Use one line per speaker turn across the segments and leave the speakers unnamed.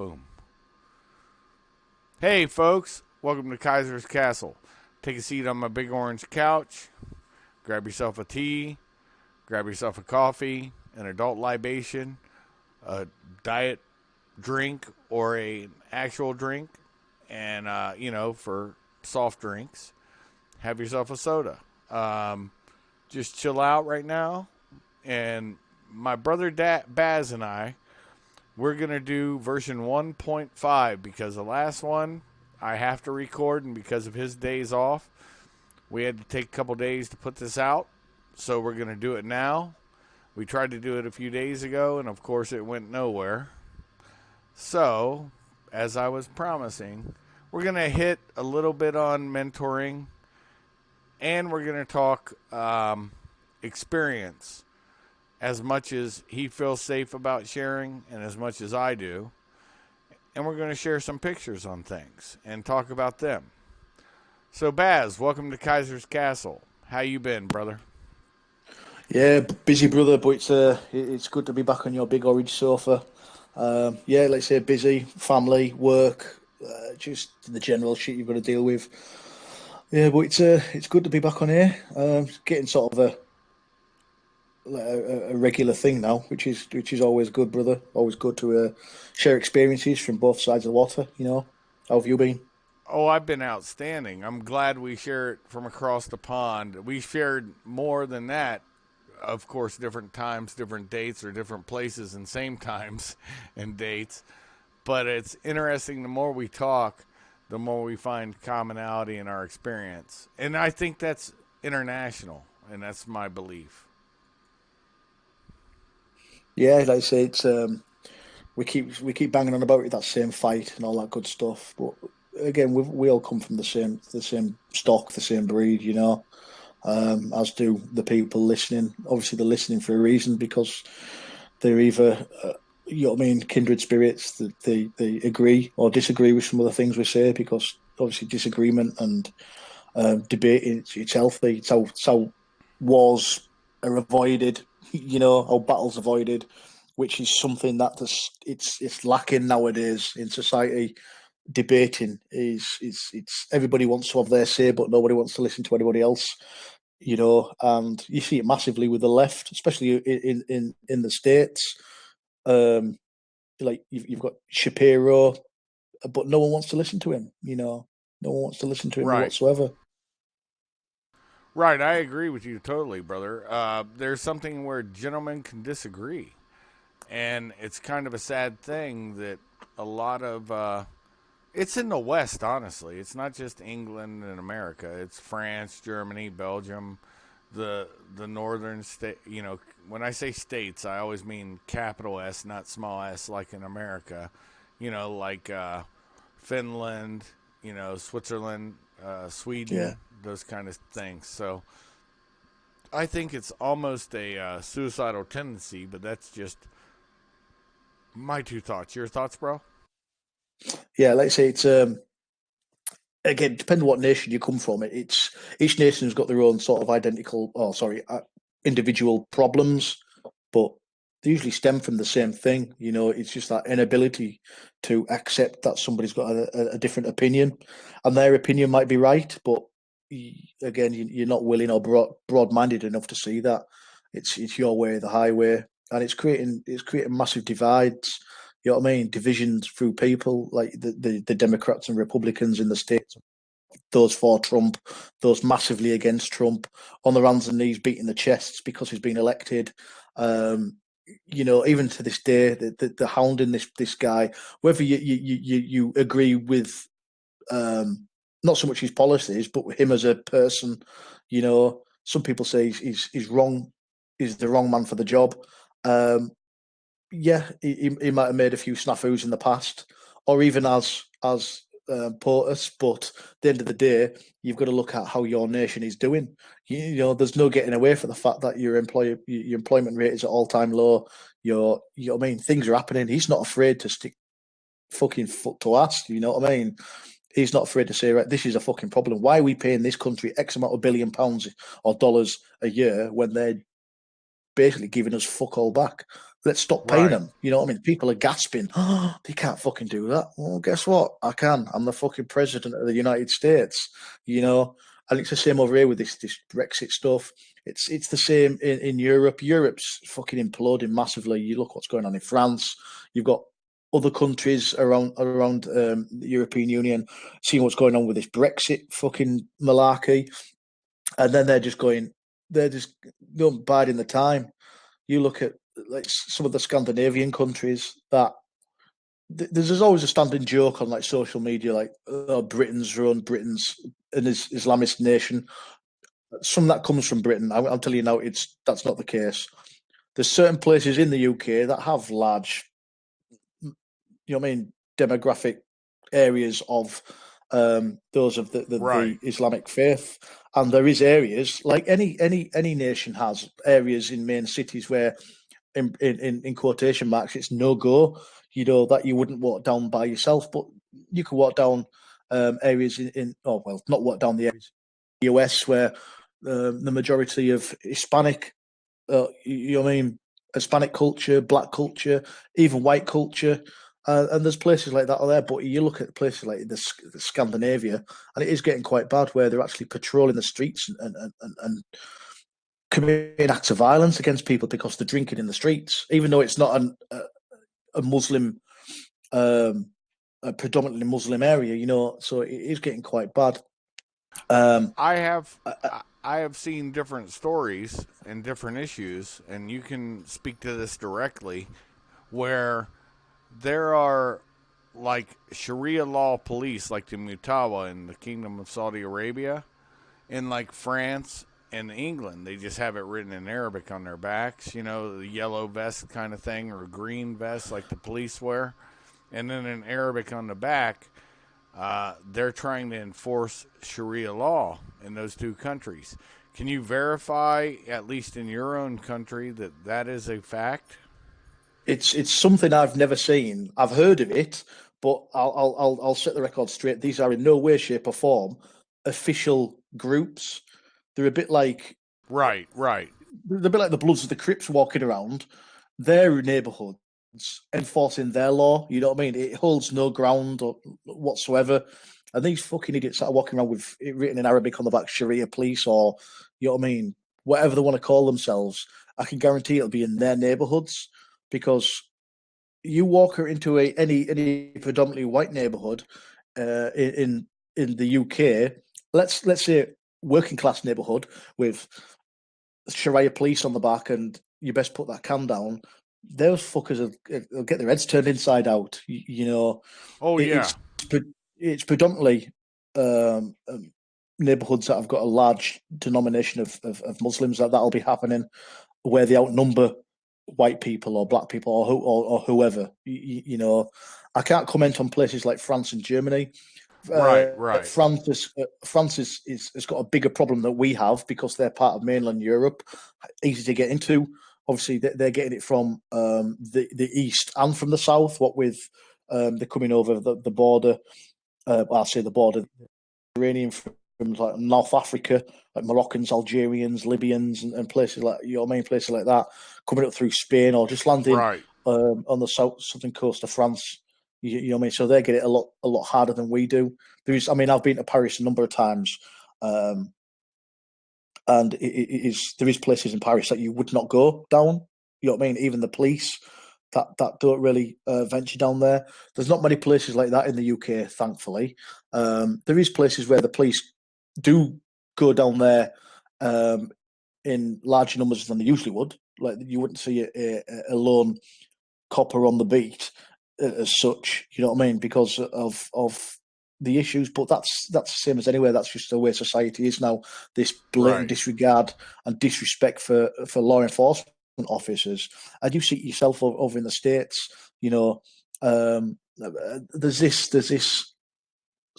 Boom. Hey, folks. Welcome to Kaiser's Castle. Take a seat on my big orange couch. Grab yourself a tea. Grab yourself a coffee, an adult libation, a diet drink, or an actual drink. And, for soft drinks, have yourself a soda. Just chill out right now. And my brother Baz and I, we're going to do version 1.5 because the last one I have to record, and because of his days off, we had to take a couple days to put this out. So we're going to do it now. We tried to do it a few days ago, and of course it went nowhere. So, as I was promising, we're going to hit a little bit on mentoring, and we're going to talk experience as much as he feels safe about sharing and as much as I do. And we're going to share some pictures on things and talk about them. So, Baz, welcome to Kaiser's Castle. How you been, brother?
Yeah, busy brother, but it's good to be back on your big orange sofa. Yeah, let's say busy, family, work, just the general shit you've got to deal with. Yeah, but it's good to be back on here. It's getting sort of a regular thing now, which is always good, brother. Always good to share experiences from both sides of the water. How have you been?
Oh, I've been outstanding. I'm glad we share it from across the pond. We shared more than that, of course, different times, different dates, or different places and same times and dates. But it's interesting, the more we talk, the more we find commonality in our experience. And I think that's international, and that's my belief.
Yeah, like I say, it's we keep banging on about it, that same fight and all that good stuff. But again, we all come from the same stock, the same breed, as do the people listening. Obviously, they're listening for a reason because they're either, kindred spirits that they agree or disagree with some of the things we say because obviously disagreement and debate it's healthy. It's how wars are avoided, how battles avoided, which is something that it's lacking nowadays in society. Debating is it's everybody wants to have their say, but nobody wants to listen to anybody else. And you see it massively with the left, especially in the states. Um, like you've got Shapiro, but no one wants to listen to him. No one wants to listen to him
Right.
whatsoever.
Right. I agree with you totally, brother. There's something where gentlemen can disagree. And it's kind of a sad thing that a lot of it's in the West, honestly. It's not just England and America. It's France, Germany, Belgium, the northern state. When I say states, I always mean capital S, not small s, like in America. Like Finland, Switzerland,
Yeah.
Sweden, those kind of things. So I think it's almost a suicidal tendency, but that's just my two thoughts. Your thoughts, bro?
Yeah, let's say it's again, depending on what nation you come from, it's each nation's got their own sort of individual problems, but they usually stem from the same thing. It's just that inability to accept that somebody's got a different opinion, and their opinion might be right, but again, you're not willing or broad-minded enough to see that it's your way, the highway, and it's creating massive divides. You know what I mean? Divisions through people, like the Democrats and Republicans in the states, those for Trump, those massively against Trump, on their hands and knees beating the chests because he's been elected. Um, even to this day, the hounding this guy, whether you agree with not so much his policies, but him as a person. Some people say he's wrong, he's the wrong man for the job. Um, yeah, he might have made a few snafus in the past, or even as POTUS. But at the end of the day, you've got to look at how your nation is doing. There's no getting away from the fact that your employment rate is at all time low. I mean, things are happening. He's not afraid to stick fucking foot to ass. You know what I mean? He's not afraid to say, right, this is a fucking problem. Why are we paying this country X amount of billion pounds or dollars a year when they're basically giving us fuck all back? Let's stop paying
Right.
them. You know what I mean? People are gasping. Oh, they can't fucking do that. Well, guess what? I can. I'm the fucking president of the United States. You know, and it's the same over here with this Brexit stuff. It's the same in Europe. Europe's fucking imploding massively. You look what's going on in France. You've got other countries around the European Union seeing what's going on with this Brexit fucking malarkey, and then they're just biding the time. You look at like some of the Scandinavian countries that there's always a standing joke on like social media, like oh, Britain's an Islamist nation. Some of that comes from Britain. I'll tell you now, that's not the case. There's certain places in the UK that have large, you know what I mean, demographic areas of those of the
Right.
Islamic faith, and there is areas like any nation has areas in main cities where in quotation marks, it's no go. You know that you wouldn't walk down by yourself, but you could walk down areas oh well, not walk down the areas in the US where the majority of Hispanic, you know what I mean, Hispanic culture, black culture, even white culture. And there's places like that are there, but you look at places like the Scandinavia, and it is getting quite bad where they're actually patrolling the streets and committing acts of violence against people because they're drinking in the streets, even though it's not a Muslim, a predominantly Muslim area, you know. So it is getting quite bad. Um,
I have
uh,
I have seen different stories and different issues, and you can speak to this directly, where there are like Sharia law police, like the Mutawa in the Kingdom of Saudi Arabia, in like France and England. They just have it written in Arabic on their backs, you know, the yellow vest kind of thing, or green vest like the police wear, and then in Arabic on the back. They're trying to enforce Sharia law in those two countries. Can you verify, at least in your own country, that that is a fact?
it's something I've never seen. I've heard of it, but I'll set the record straight. These are in no way, shape, or form official groups. They're a bit like
Right, right,
they're a bit like the Bloods of the Crips walking around their neighbourhoods, enforcing their law. You know what I mean? It holds no ground or whatsoever. And these fucking idiots are walking around with it written in Arabic on the back, Sharia police, or you know what I mean, whatever they want to call themselves. I can guarantee it'll be in their neighbourhoods because you walk into any predominantly white neighbourhood in the UK. Let's say working class neighbourhood with Sharia police on the back, and you best put that can down. Those fuckers will get their heads turned inside out. You know,
oh
it's
yeah,
it's predominantly neighbourhoods that have got a large denomination of Muslims that'll be happening where they outnumber white people or black people or whoever. You know, I can't comment on places like France and Germany.
right, right,
France has got a bigger problem that we have because they're part of mainland Europe, easy to get into. Obviously, they're getting it from the east and from the south. What with they're coming over the border. I'll say the border, Iranian from like North Africa, like Moroccans, Algerians, Libyans, and places like your main places like that, coming up through Spain or just landing
right.
on the southern coast of France. You know what I mean? So they get it a lot harder than we do. I mean, I've been to Paris a number of times, um, and there is places in Paris that you would not go down. You know what I mean? Even the police that don't really venture down there. There's not many places like that in the UK, thankfully. There is places where the police do go down there in larger numbers than they usually would. Like you wouldn't see a lone copper on the beat as such. You know what I mean? Because of the issues, but that's the same as anywhere. That's just the way society is now. This blatant
Right.
disregard and disrespect for law enforcement officers. And you see it yourself over in the states. You know, there's this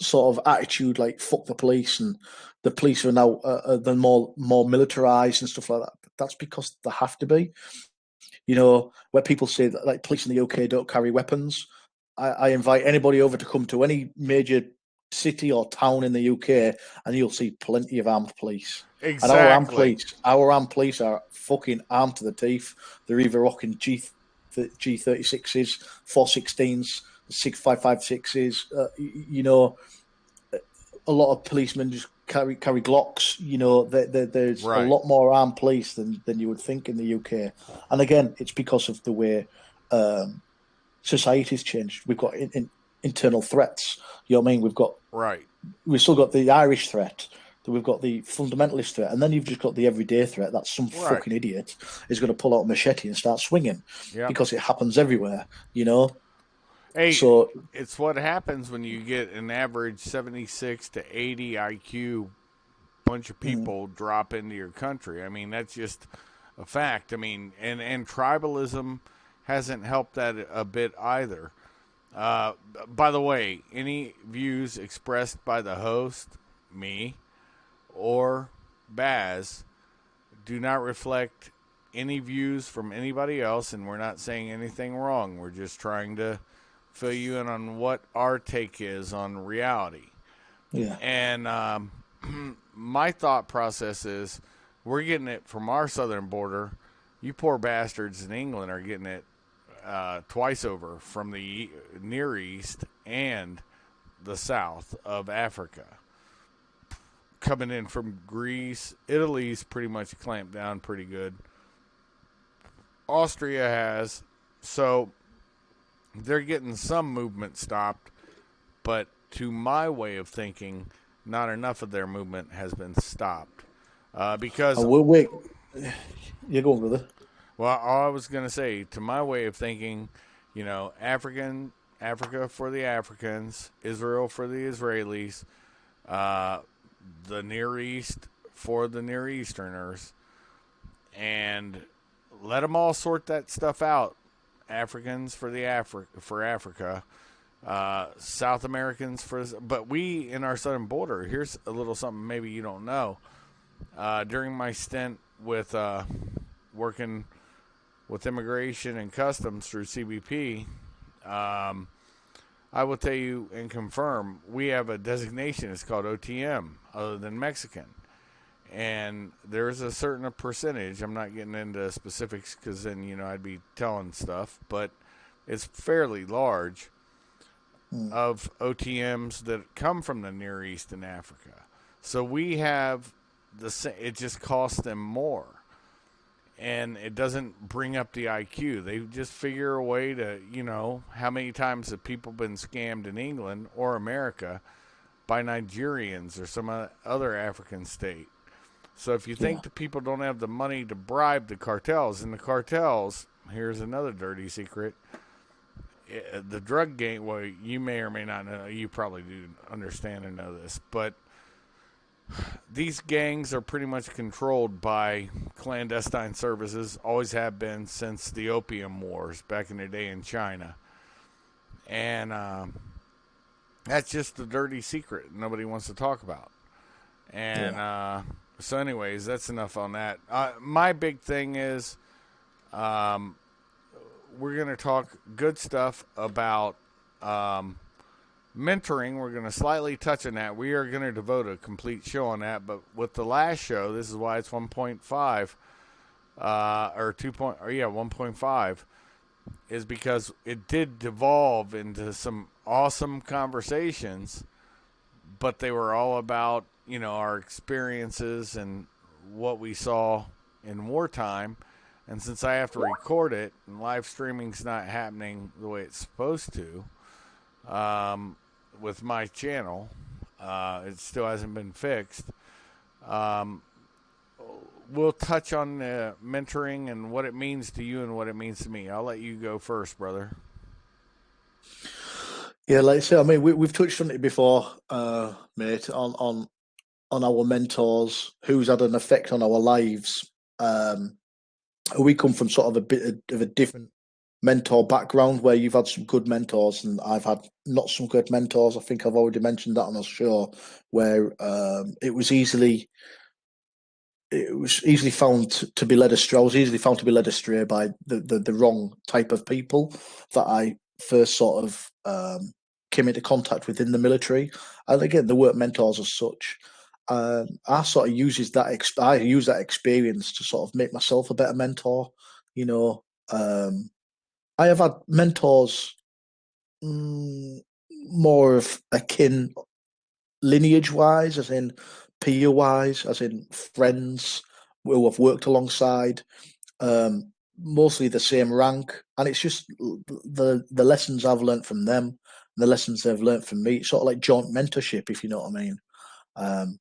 sort of attitude like fuck the police, and the police are now they're more militarized and stuff like that. That's because they have to be. You know, where people say that like police in the UK don't carry weapons. I invite anybody over to come to any major city or town in the UK, and you'll see plenty of armed police. And
Exactly.
our armed police are fucking armed to the teeth. They're either rocking G the G36s, 416s, 6556s. You know, a lot of policemen just carry Glocks. You know, there's a
Right.
lot more armed police than you would think in the UK. And again, it's because of the way um, society's changed. We've got internal threats. You know what I mean?
Right.
We've still got the Irish threat. We've got the fundamentalist threat, and then you've just got the everyday threat that some
Right.
fucking idiot is going to pull out a machete and start swinging
Yep.
because it happens everywhere. You know,
Hey,
so
it's what happens when you get an average 76 to 80 IQ bunch of
mm,
people drop into your country. I mean, that's just a fact. I mean, and tribalism hasn't helped that a bit either. Uh, by the way, any views expressed by the host, me, or Baz do not reflect any views from anybody else, and we're not saying anything wrong. We're just trying to fill you in on what our take is on reality.
yeah,
And my thought process is we're getting it from our southern border. You poor bastards in England are getting it twice over from the Near East and the south of Africa. Coming in from Greece, Italy's pretty much clamped down pretty good. Austria has. So they're getting some movement stopped, but to my way of thinking, not enough of their movement has been stopped. Because,
and we'll wait. You go on, brother.
well, all I was going to say, to my way of thinking, Africa for the Africans, Israel for the Israelis, uh, the Near East for the Near Easterners, and let them all sort that stuff out. Africans for for Africa, South Americans for, but we in our southern border. Here's a little something maybe you don't know. During my stint with working with immigration and customs through CBP, um, I will tell you and confirm we have a designation. It's called OTM, other than Mexican. And there's a certain percentage. I'm not getting into specifics because then I'd be telling stuff, but it's fairly large
Mm,
of OTMs that come from the Near East and Africa. So we have it just costs them more. And it doesn't bring up the IQ. They just figure a way to, how many times have people been scammed in England or America by Nigerians or some other African state. So if you
yeah,
think the people don't have the money to bribe the cartels, and the cartels, here's another dirty secret, the drug game, well, you may or may not know, you probably do understand and know this, but these gangs are pretty much controlled by clandestine services, always have been since the Opium Wars back in the day in China. And that's just a dirty secret nobody wants to talk about. And
yeah,
so, anyways, that's enough on that. My big thing is um, we're going to talk good stuff about mentoring. We're going to slightly touch on that. We are going to devote a complete show on that. But with the last show, this is why it's 1.5 or 2. Or yeah, 1.5 is because it did devolve into some awesome conversations, but they were all about our experiences and what we saw in wartime. And since I have to record it and live streaming's not happening the way it's supposed to, with my channel, it still hasn't been fixed. Um, we'll touch on mentoring and what it means to you and what it means to me. I'll let you go first, brother.
yeah. Like I say, I mean, we've touched on it before, mate. On our mentors, who's had an effect on our lives. Um, we come from sort of a bit of a different mentor background where you've had some good mentors and I've had not some good mentors. I think I've already mentioned that on the show where it was easily found to be led astray. I was easily found to be led astray by the wrong type of people that I first sort of came into contact with in the military. And again, the work mentors as such. I sort of I use that experience to sort of make myself a better mentor. You know, um, I have had mentors, mm, more of akin lineage wise, as in peer wise, as in friends who I've worked alongside, mostly the same rank, and it's just the lessons I've learned from them, and the lessons they've learned from me. It's sort of like joint mentorship, if you know what I mean. Um,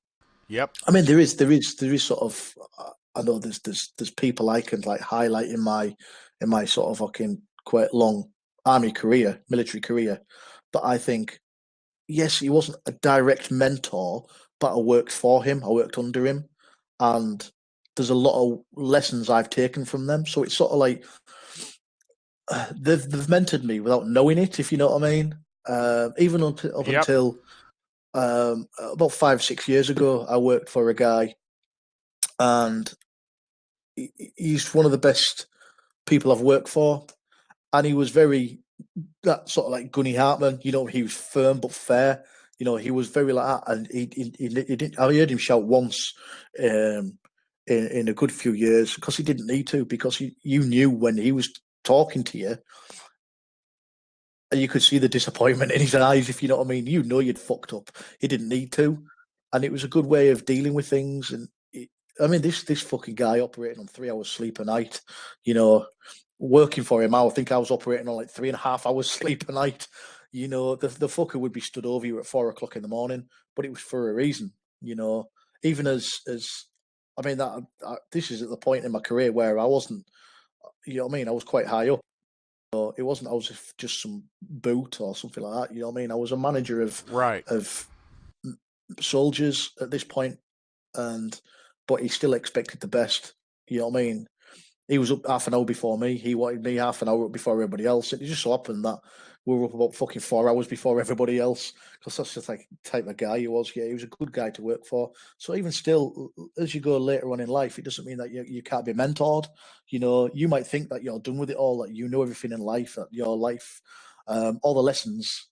Yep.
I mean, there is sort of. I know there's people I can like highlight in my sort of fucking quite long army career, military career, that I think yes, he wasn't a direct mentor, but I worked for him. I worked under him, and there's a lot of lessons I've taken from them. So it's sort of like they've mentored me without knowing it, if you know what I mean. Even up
Yep.
until about 5 6 years ago, I worked for a guy, and he's one of the best people I've worked for, and he was very that sort of like Gunny Hartman. You know, he was firm but fair. You know, he was very like that, and he didn't. I heard him shout once in a good few years because he didn't need to, because you knew when he was talking to you, and you could see the disappointment in his eyes. If you know what I mean, you know you'd fucked up. He didn't need to, and it was a good way of dealing with things. And I mean, this fucking guy operating on 3 hours sleep a night, you know, working for him, I think I was operating on like 3.5 hours sleep a night. You know, the fucker would be stood over you at 4 o'clock in the morning, but it was for a reason. You know, even as I mean this is at the point in my career where I wasn't, you know what I mean, I was quite high up. So it wasn't I was just some boot or something like that. You know what I mean? I was a manager
Right.
of soldiers at this point, and but he still expected the best. You know what I mean? He was up half an hour before me. He wanted me half an hour up before everybody else. It just so happened that we were up about fucking 4 hours before everybody else, because that's just like the type of guy he was. Yeah, he was a good guy to work for. So even still, as you go later on in life, it doesn't mean that you can't be mentored. You know, you might think that you're done with it all, that you know everything in life, that your life, all the lessons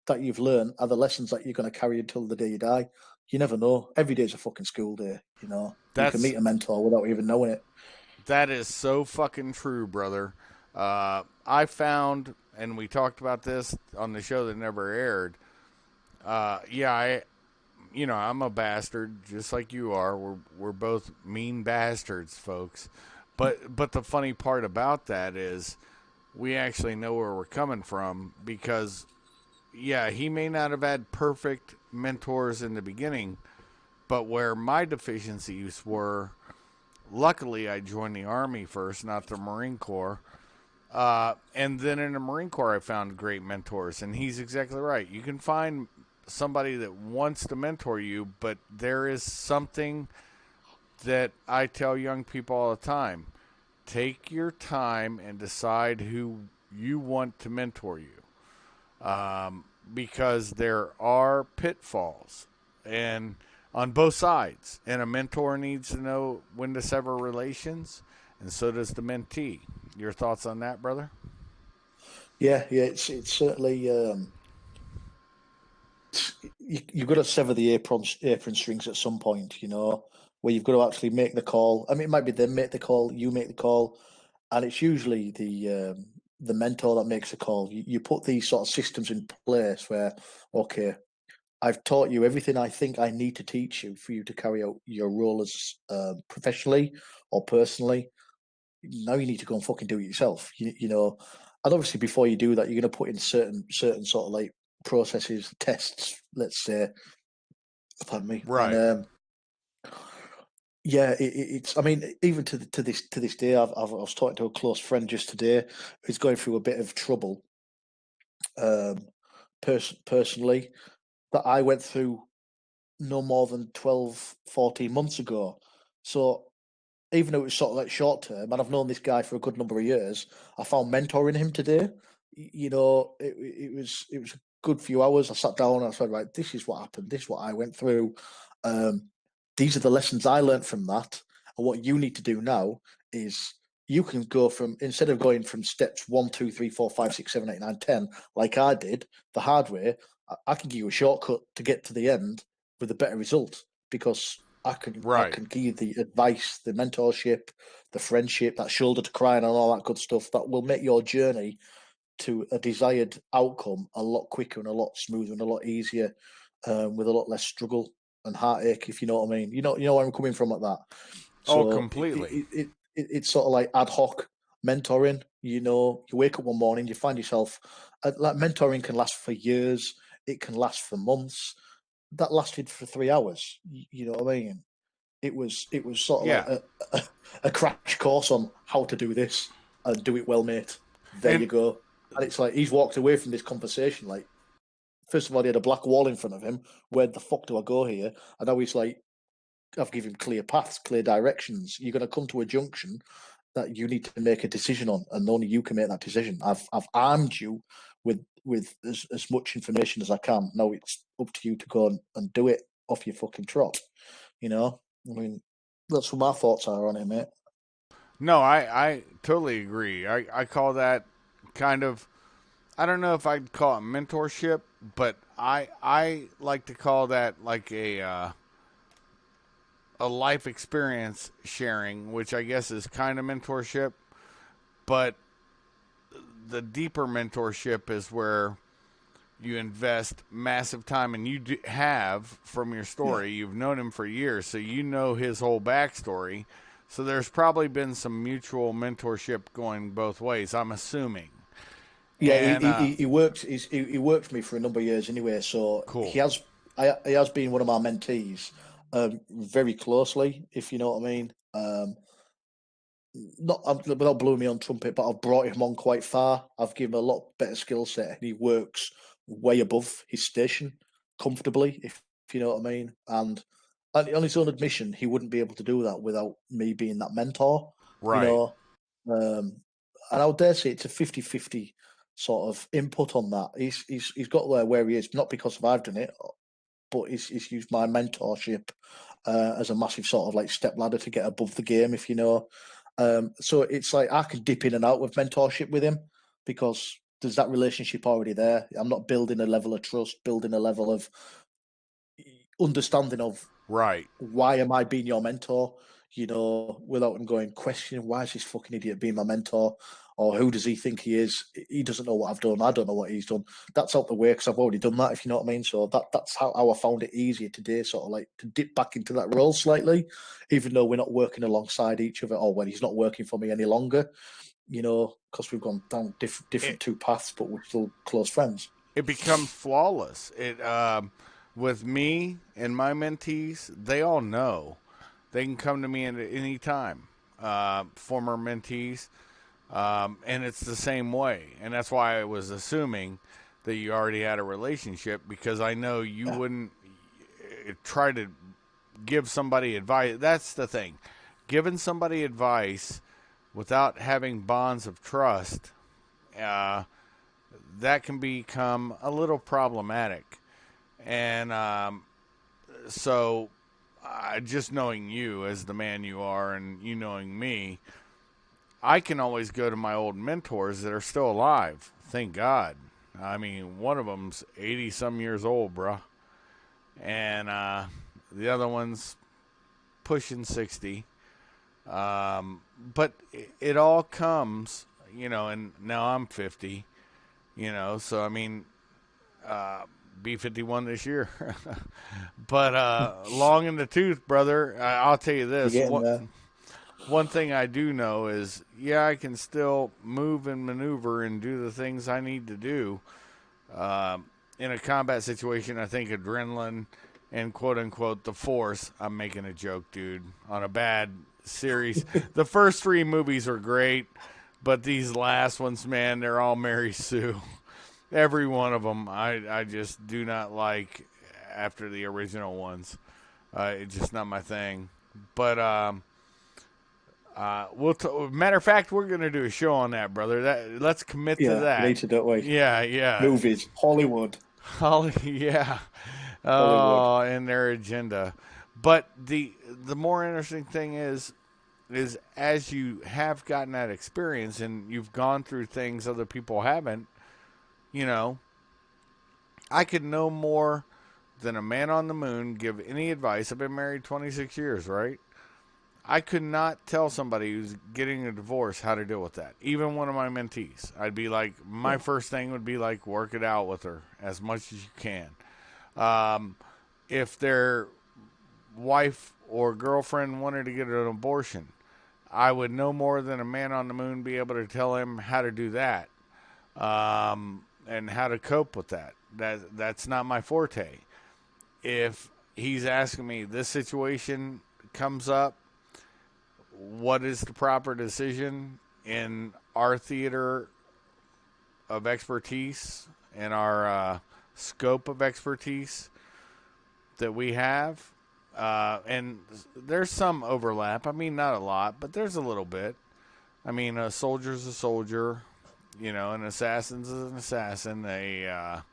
that you've learned are the lessons that you're going to carry until the day you die. You never know. Every day's a fucking school day. You know, you can
That's
meet a mentor without even knowing it.
that is so fucking true, brother. I found, and we talked about this on the show that never aired. Yeah, I'm a bastard, just like you are. We're both mean bastards, folks. But the funny part about that is we actually know where we're coming from, because yeah, he may not have had perfect mentors in the beginning, but where my deficiencies were, luckily I joined the Army first, not the Marine Corps. And then in the Marine Corps, I found great mentors. And he's exactly right. You can find somebody that wants to mentor you, but there is something that I tell young people all the time: take your time and decide who you want to mentor you, because there are pitfalls and on both sides, and a mentor needs to know when to sever relations, and so does the mentee. Your thoughts on that, brother?
Yeah, yeah, it's certainly you've got to sever the apron strings at some point, you know, where you've got to actually make the call. I mean, it might be them make the call, you make the call, and it's usually the mentor that makes the call. You put these sort of systems in place where, okay, I've taught you everything I think I need to teach you for you to carry out your role as professionally or personally. Now you need to go and fucking do it yourself. You know, and obviously before you do that, you're going to put in certain sort of like processes, tests, let's say. Pardon me. And
Right.
yeah, it's. I mean, even to this day, I was talking to a close friend just today who's going through a bit of trouble, um, personally, that I went through no more than 12, 14 months ago. So even though it was sort of like short term, and I've known this guy for a good number of years, I found mentoring him today. You know, it was a good few hours. I sat down and I said, right, this is what happened. This is what I went through. Um, these are the lessons I learned from that. And what you need to do now is you can go from, instead of going from steps 1 2 3 4 5 6 7 8 9 10, like I did the hard way. I can give you a shortcut to get to the end with a better result, because I
Right.
can give you the advice, the mentorship, the friendship, that shoulder to cry on, and all that good stuff that will make your journey to a desired outcome a lot quicker and a lot smoother and a lot easier, with a lot less struggle and heartache, if you know what I mean. You know where I'm coming from at that.
Oh,
So
completely.
it's sort of like ad hoc mentoring. You know, you wake up one morning, you find yourself like mentoring can last for years. It can last for months. That lasted for 3 hours. You know what I mean? It was sort of like
Yeah.
a crash course on how to do this and do it well, mate. There
And
you go. And it's like he's walked away from this conversation like, first of all, he had a black wall in front of him. Where the fuck do I go here? And now he's like, I've given him clear paths, clear directions. You're going to come to a junction that you need to make a decision on, and only you can make that decision. I've armed you with as much information as I can. Now it's up to you to go and do it off your fucking trot. You know, I mean, that's what my thoughts are on it, mate.
no, I totally agree. I call that kind of, I don't know if I'd call it mentorship, but I like to call that like a life experience sharing, which I guess is kind of mentorship, but the deeper mentorship is where you invest massive time, and have from your
Yeah.
story, you've known him for years, so you know his whole backstory. So there's probably been some mutual mentorship going both ways, I'm assuming.
Yeah,
And
he worked. He worked for me for a number of years anyway. So
cool.
he has been one of my mentees, very closely, if you know what I mean. Not without blowing me on trumpet, but I've brought him on quite far. I've given him a lot better skill set, and he works way above his station comfortably, if you know what I mean. And on his own admission, he wouldn't be able to do that without me being that mentor. You
Right.
know, um, and I would dare say it's a 50-50 sort of input on that. He's got there where he is, not because I've done it, but he's used my mentorship as a massive sort of like step ladder to get above the game, if you know. So it's like I can dip in and out with mentorship with him because there's that relationship already there. I'm not building a level of trust, building a level of understanding of
Right.
why am I being your mentor? You know, without him going questioning why is this fucking idiot being my mentor, or who does he think he is? He doesn't know what I've done. I don't know what he's done. That's out the way because I've already done that. If you know what I mean. So that's how I found it easier today, sort of like to dip back into that role slightly, even though we're not working alongside each other, or when he's not working for me any longer. You know, because we've gone down
It
different two paths, but we're still close friends.
it becomes flawless. It with me and my mentees, they all know. They can come to me at any time. Former mentees, and it's the same way. And that's why I was assuming that you already had a relationship, because I know you
Yeah,
wouldn't try to give somebody advice. That's the thing. Giving somebody advice without having bonds of trust, uh, that can become a little problematic. And so, just knowing you as the man you are, and you knowing me, I can always go to my old mentors that are still alive. Thank God. I mean, one of them's 80 some years old, bruh. And the other one's pushing 60. But it all comes, and now I'm 50, so I mean, uh, be 51 this year. But long in the tooth, brother. I'll tell you
you're
this.
getting
What
there.
One thing I do know is, yeah, I can still move and maneuver and do the things I need to do. In a combat situation, I think adrenaline and quote unquote the force. I'm making a joke, dude, on a bad series. The first three movies are great, but these last ones, man, they're all Mary Sue. Every one of them, I just do not like after the original ones. It's just not my thing. But matter of fact, we're gonna do a show on that, brother. Let's commit to
Yeah, we
that.
need to, don't we?
Yeah, yeah,
Movies, Hollywood,
Holly, yeah.
Hollywood.
Oh, and their agenda. But the more interesting thing is as you have gotten that experience and you've gone through things other people haven't, you know, I could no more than a man on the moon give any advice. I've been married 26 years, right? I could not tell somebody who's getting a divorce how to deal with that. Even one of my mentees. I'd be like, my
Yeah,
first thing would be like, work it out with her as much as you can. Um, if their wife or girlfriend wanted to get an abortion, I would no more than a man on the moon be able to tell him how to do that, and how to cope with that. That's not my forte. If he's asking me this situation comes up, what is the proper decision in our theater of expertise and our scope of expertise that we have? And there's some overlap. I mean, not a lot, but there's a little bit. I mean, a soldier's a soldier, an assassin's an assassin. A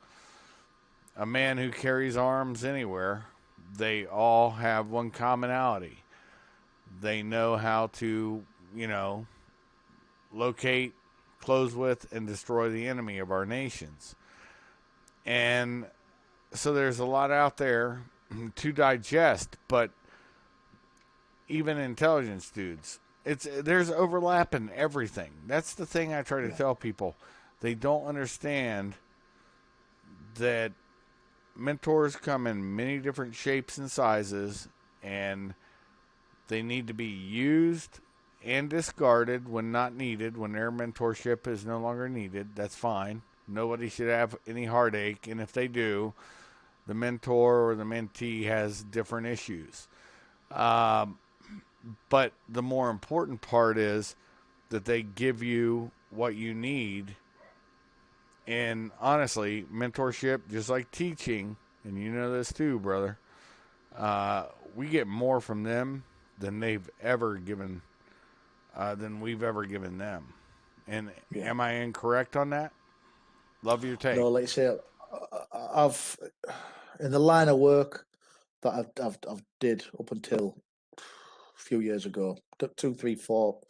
man who carries arms anywhere. They all have one commonality. They know how to, locate, close with, and destroy the enemy of our nations. And so there's a lot out there to digest, but even intelligence dudes, there's overlap in everything. That's the thing I try to
yeah,
tell people. They don't understand that mentors come in many different shapes and sizes, and they need to be used and discarded when not needed, when their mentorship is no longer needed. That's fine. Nobody should have any heartache, and if they do, the mentor or the mentee has different issues. Um, but the more important part is that they give you what you need. And honestly, mentorship, just like teaching, and you know this too, brother, uh, we get more from them than they've ever given, than we've ever given them. And
yeah.
am I incorrect on that? Love your take.
No, like I say, I've in the line of work that I've did up until a few years ago, two, three, four,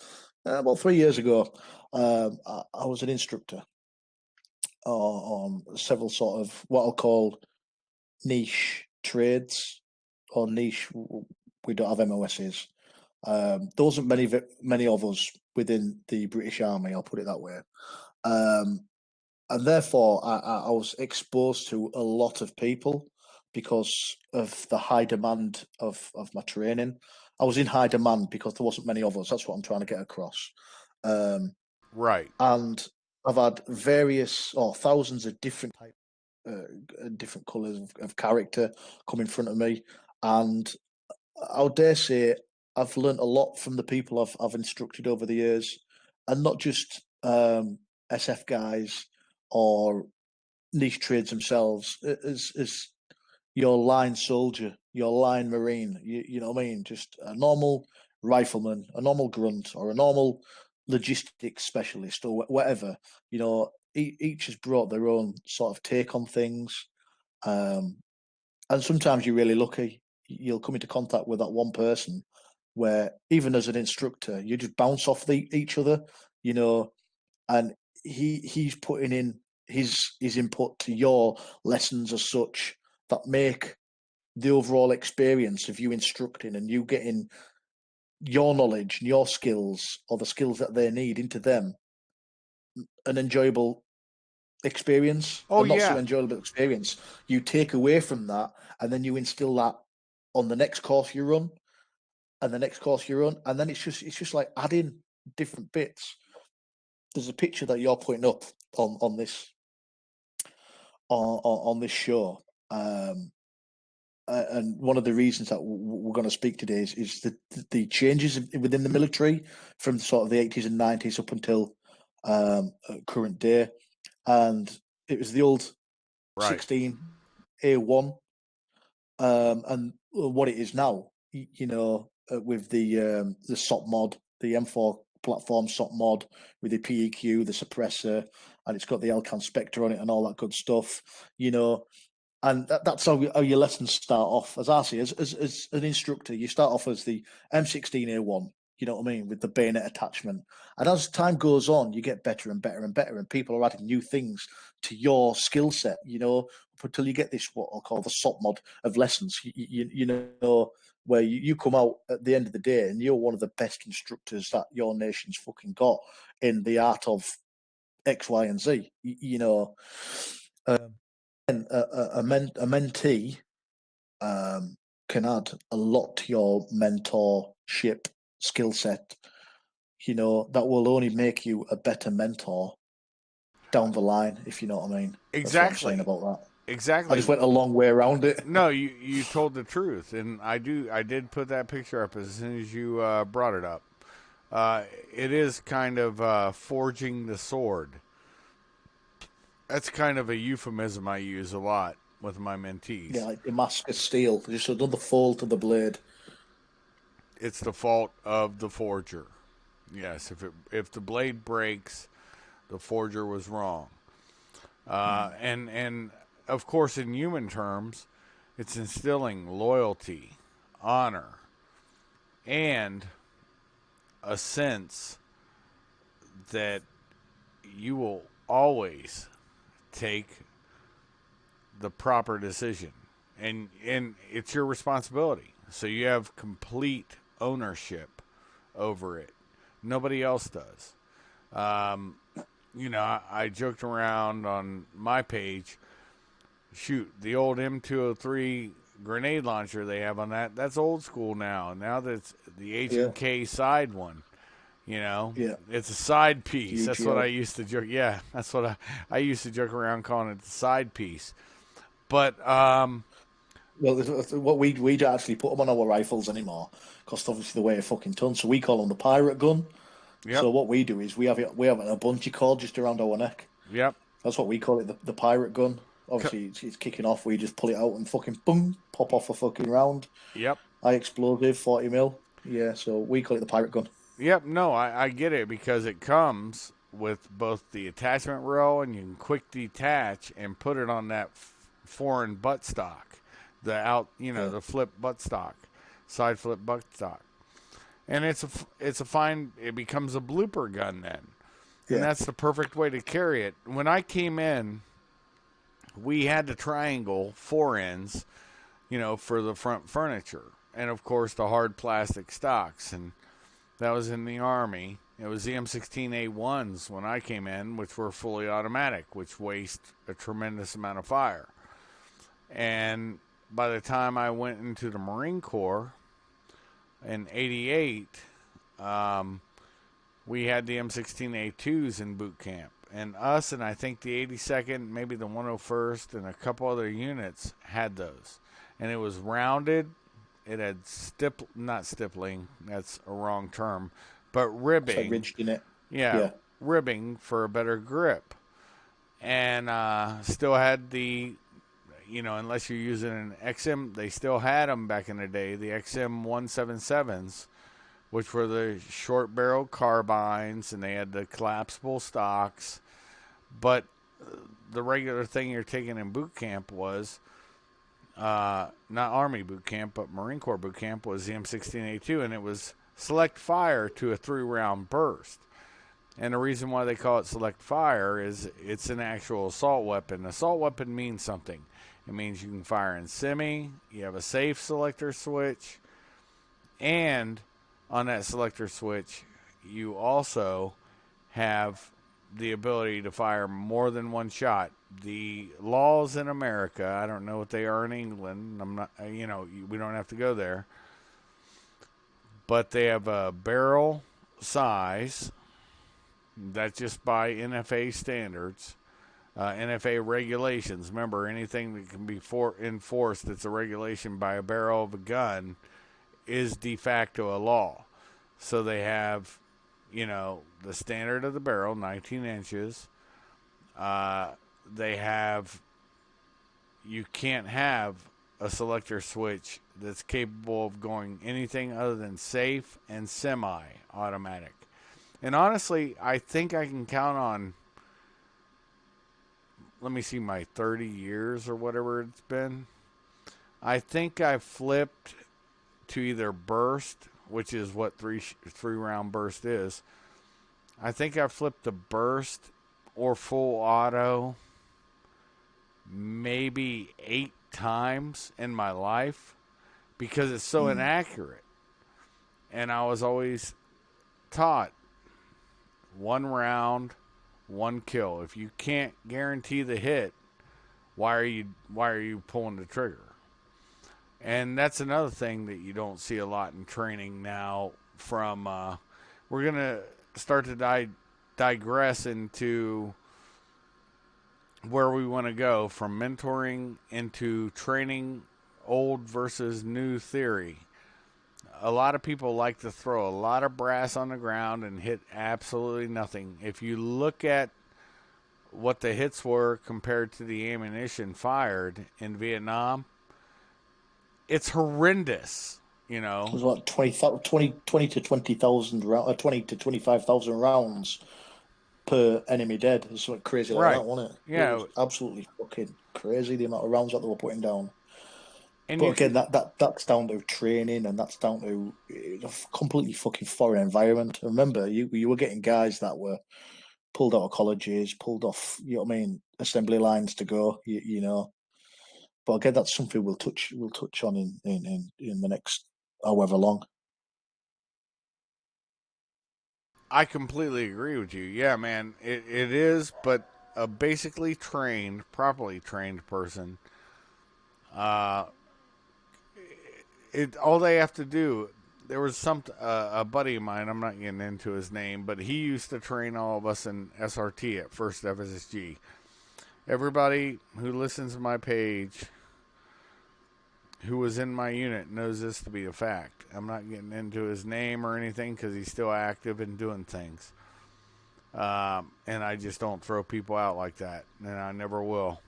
well, 3 years ago, I was an instructor on several sort of what I'll call niche trades or niche. We don't have MOSs. There wasn't many of us within the British Army. I'll put it that way. Um, and therefore I was exposed to a lot of people because of the high demand of my training. I was in high demand because there wasn't many of us. That's what I'm trying to get across. Um,
Right.
and I've had various or thousands of different colours of character come in front of me, and I would dare say I've learnt a lot from the people I've instructed over the years, and not just SF guys or niche trades themselves. As your line soldier, your line marine, you know what I mean? Just a normal rifleman, a normal grunt, or a normal logistics specialist, or whatever. Each has brought their own sort of take on things. Um, and sometimes you're really lucky. You'll come into contact with that one person where, even as an instructor, you just bounce off each other, you know, and he's putting in his input to your lessons as such that make the overall experience of you instructing and you getting your knowledge and your skills or the skills that they need into them an enjoyable experience,
Oh,
a not so
yeah.
enjoyable experience. You take away from that and then you instill that on the next course you run and the next course you run, and then it's just like adding different bits. There's a picture that you're putting up on this on this show. And one of the reasons that we're going to speak today is the changes within the military from sort of the 80s and 90s up until current day. And it was the old
Right.
16A1, and what it is now, with the SOP mod, the M4 platform SOP mod with the PEQ, the suppressor, and it's got the Elcan Spectre on it and all that good stuff, you know. And that's how your lessons start off. As I say, as an instructor, you start off as the M16A1. You know what I mean? With the bayonet attachment. And as time goes on, you get better and better and better, and people are adding new things to your skill set, until you get this, what I'll call the SOP mod of lessons. Where you come out at the end of the day and you're one of the best instructors that your nation's fucking got in the art of X, Y, and Z. Um, and a mentee can add a lot to your mentorship skill set. That will only make you a better mentor down the line, if you know what I mean. That's what I'm saying
Exactly.
about that. I
Exactly.
just went a long way around it.
No, you told the truth, and I did put that picture up as soon as you brought it up. It is kind of forging the sword. That's kind of a euphemism I use a lot with my
Yeah,
mentees.
like Damascus steel, just another fall to the blade.
It's the fault of the forger. Yes, if the blade breaks, the forger was wrong. And of course, in human terms, it's instilling loyalty, honor, and a sense that you will always take the proper decision, and it's your responsibility. So you have complete ownership over it. Nobody else does. Um, I joked around on my page. Shoot, the old M203 grenade launcher they have on that's old school now. Now that's the
Yeah,
H&K side one.
yeah,
It's a side piece. That's what I
UGL.
used to joke. Yeah, that's what I used to joke around calling it the side piece. But
Well, what we don't actually put them on our rifles anymore because obviously they weigh a fucking ton. So we call them the pirate gun.
yep,
So what we do is we have a bungee cord just around our neck.
yep,
That's what we call it, the pirate gun.
c-
Obviously, it's kicking off. We just pull it out and fucking boom, pop off a fucking round.
yep,
High explosive, 40 mil. Yeah, so we call it the pirate gun.
yep. No, I get it because it comes with both the attachment rail and you can quick detach and put it on that foreign buttstock,
Yeah,
the flip buttstock, side flip buttstock, and it's a fine. It becomes a blooper gun then, and
yeah,
that's the perfect way to carry it. When I came in, we had the triangle four ends, for the front furniture, and of course the hard plastic stocks, and that was in the Army. It was the M16A1s when I came in, which were fully automatic, which waste a tremendous amount of fire. And by the time I went into the Marine Corps in '88, um, we had the M16A2s in boot camp. And us and I think the 82nd, maybe the 101st, and a couple other units had those. And it was rounded. It had not stippling, that's a wrong term, but
it's like
ribbing.
ridged in it.
Yeah,
Yeah,
ribbing for a better grip. And still had unless you're using an XM, they still had them back in the day, the XM 177s, which were the short barrel carbines, and they had the collapsible stocks. But the regular thing you're taking in boot camp was not Army boot camp, but Marine Corps boot camp was the M16A2, and it was select fire to a 3-round burst. And the reason why they call it select fire is it's an actual assault weapon. Assault weapon means something. It means you can fire in semi, you have a safe selector switch, and on that selector switch, you also have the ability to fire more than one shot. The laws in America, I don't know what they are in England. I'm not, we don't have to go there, but they have a barrel size that's just by NFA standards, NFA regulations. Remember, anything that can be enforced that's a regulation by a barrel of a gun is de facto a law. So they have, the standard of the barrel, 19 inches. They have, you can't have a selector switch that's capable of going anything other than safe and semi automatic. And honestly, I think I can count on, let me see, my 30 years or whatever it's been. I think I've flipped to either burst which is what three round burst is. I think I flipped the burst or full auto maybe 8 times in my life because it's so inaccurate. And I was always taught one round, one kill. If you can't guarantee the hit, why are you pulling the trigger? And that's another thing that you don't see a lot in training now. From we're gonna start to digress into where we want to go from mentoring into training old versus new theory. A lot of people like to throw a lot of brass on the ground and hit absolutely nothing. If you look at what the hits were compared to the ammunition fired in Vietnam, it's horrendous. You
It
know,
was what 20 to 20,000 rounds, 20 to 25,000 rounds per enemy dead. It's something crazy like that,
right?
wasn't it? It
Yeah,
was absolutely fucking crazy the amount of rounds that they were putting down.
and
But
you
again,
could
that's down to training, and that's down to a completely fucking foreign environment. Remember, you were getting guys that were pulled out of colleges, pulled off, you know what I mean, assembly lines to go, you know. But again, that's something we'll touch on in the next however long.
I completely agree with you. Yeah, man, it is, but a basically trained, properly trained person, uh, it all they have to do. There was a buddy of mine. I'm not getting into his name, but he used to train all of us in SRT at First FSSG. Everybody who listens to my page, who was in my unit, knows this to be a fact. I'm not getting into his name or anything because he's still active and doing things. And I just don't throw people out like that, and I never will.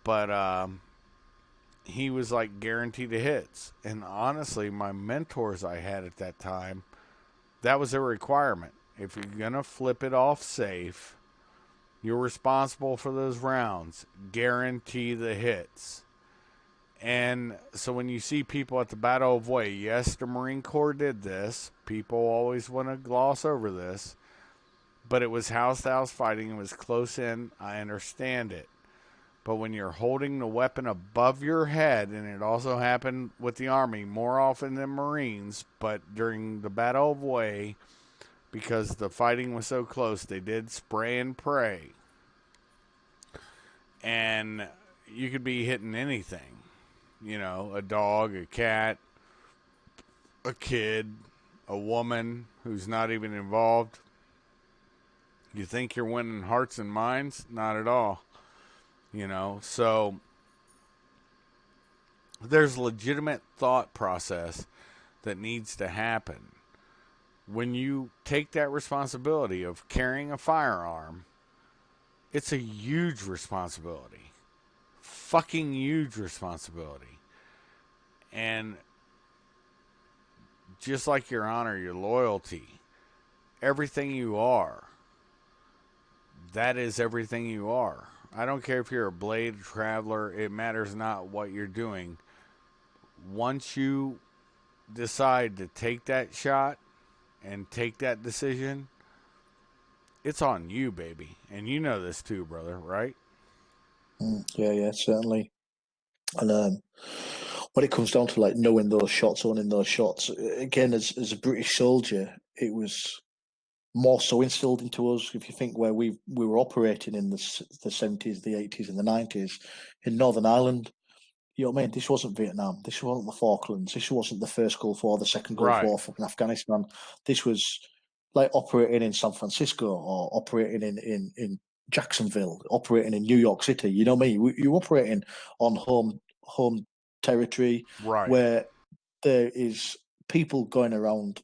But he was like guaranteed to hits, and honestly, my mentors I had at that time, that was a requirement. If you're gonna flip it off safe, you're responsible for those rounds. Guarantee the hits. And so when you see people at the Battle of Way, yes, the Marine Corps did this. People always want to gloss over this. But it was house to house fighting. It was close in. I understand it. But when you're holding the weapon above your head, and it also happened with the Army more often than Marines, but during the Battle of Way, because the fighting was so close, they did spray and pray. And you could be hitting anything. You know, a dog, a cat, a kid, a woman who's not even involved. You think you're winning hearts and minds? Not at all. You know, so there's legitimate thought process that needs to happen. When you take that responsibility of carrying a firearm, it's a huge responsibility. Fucking huge responsibility. And just like your honor, your loyalty, everything you are, that is everything you are. I don't care if you're a blade traveler, it matters not what you're doing. Once you decide to take that shot and take that decision, it's on you, baby. And you know this too, brother, right?
Yeah, certainly. And when it comes down to like knowing those shots, owning those shots, again, as a British soldier, it was more so instilled into us. If you think where we were operating in the 70s, the 80s, and the 90s in Northern Ireland, you know what I mean? This wasn't Vietnam. This wasn't the Falklands. This wasn't the first Gulf War, the second Gulf
Right.
War, fucking Afghanistan. This was like operating in San Francisco or operating in Jacksonville, operating in New York City. You know what I mean? You're operating on home territory
Right.
where there is people going around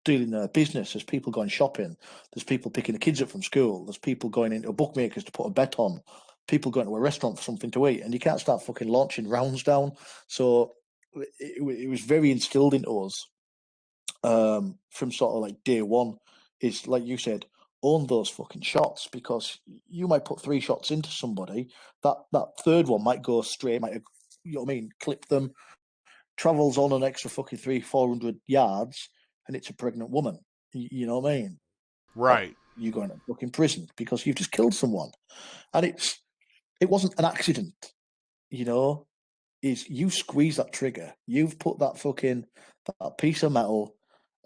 doing their business. There's people going shopping. There's people picking the kids up from school. There's people going into bookmakers to put a bet on. People going to a restaurant for something to eat, and you can't start fucking launching rounds down. So it was very instilled into us from sort of like day one. Is like you said, own those fucking shots because you might put 3 shots into somebody. That third one might go straight, might, you know what I mean, clip them. travels on an extra fucking 300-400 yards, and it's a pregnant woman. You know what I mean? Oh,
Right.
you're going to fucking prison because you've just killed someone, and it wasn't an accident. You know, is you squeeze that trigger, you've put that piece of metal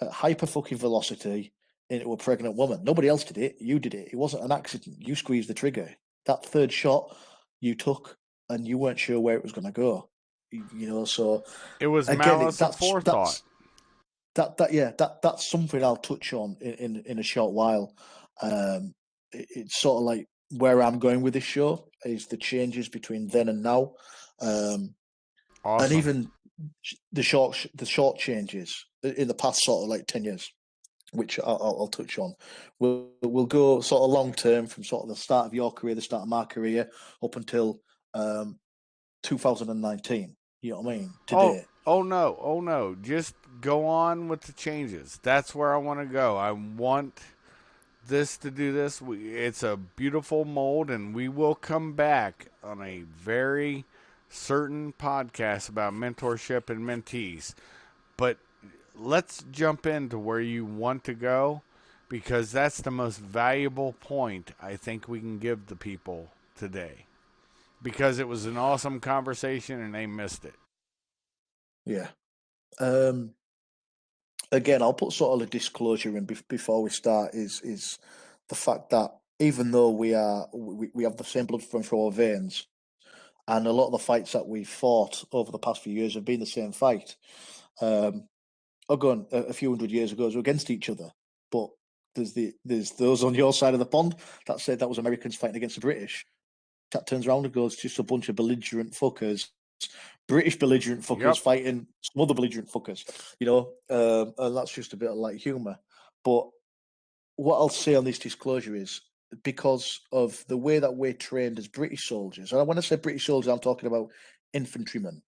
at hyper fucking velocity into a pregnant woman. Nobody else did it. You did it. It wasn't an accident. You squeezed the trigger. That third shot you took, and you weren't sure where it was going to go. So
It was
again,
malice of forethought.
that's something I'll touch on in a short while. It's sort of like where I'm going with this show is the changes between then and now. And
Awesome.
even the short changes in the past sort of like 10 years, which I'll touch on. We'll go sort of long term from sort of the start of your career, the start of my career, up until 2019. You know what I mean?
Oh,
Today,
oh no, oh no. Just go on with the changes. That's where I want to go. I want this to do this. It's a beautiful mold, and we will come back on a very certain podcast about mentorship and mentees. But let's jump into where you want to go because that's the most valuable point I think we can give the people today. Because it was an awesome conversation and they missed it.
yeah. Um, Again, I'll put sort of a disclosure in before we start. Is the fact that even though we have the same blood flowing through our veins, and a lot of the fights that we've fought over the past few years have been the same fight. Um, Gone a few hundred years ago, we're against each other, but there's those on your side of the pond that said that was Americans fighting against the British. That turns around and goes, just a bunch of belligerent fuckers, British belligerent fuckers
Yep.
fighting some other belligerent fuckers, and that's just a bit of light humour. But what I'll say on this disclosure is because of the way that we're trained as British soldiers, and when I say British soldiers, I'm talking about infantrymen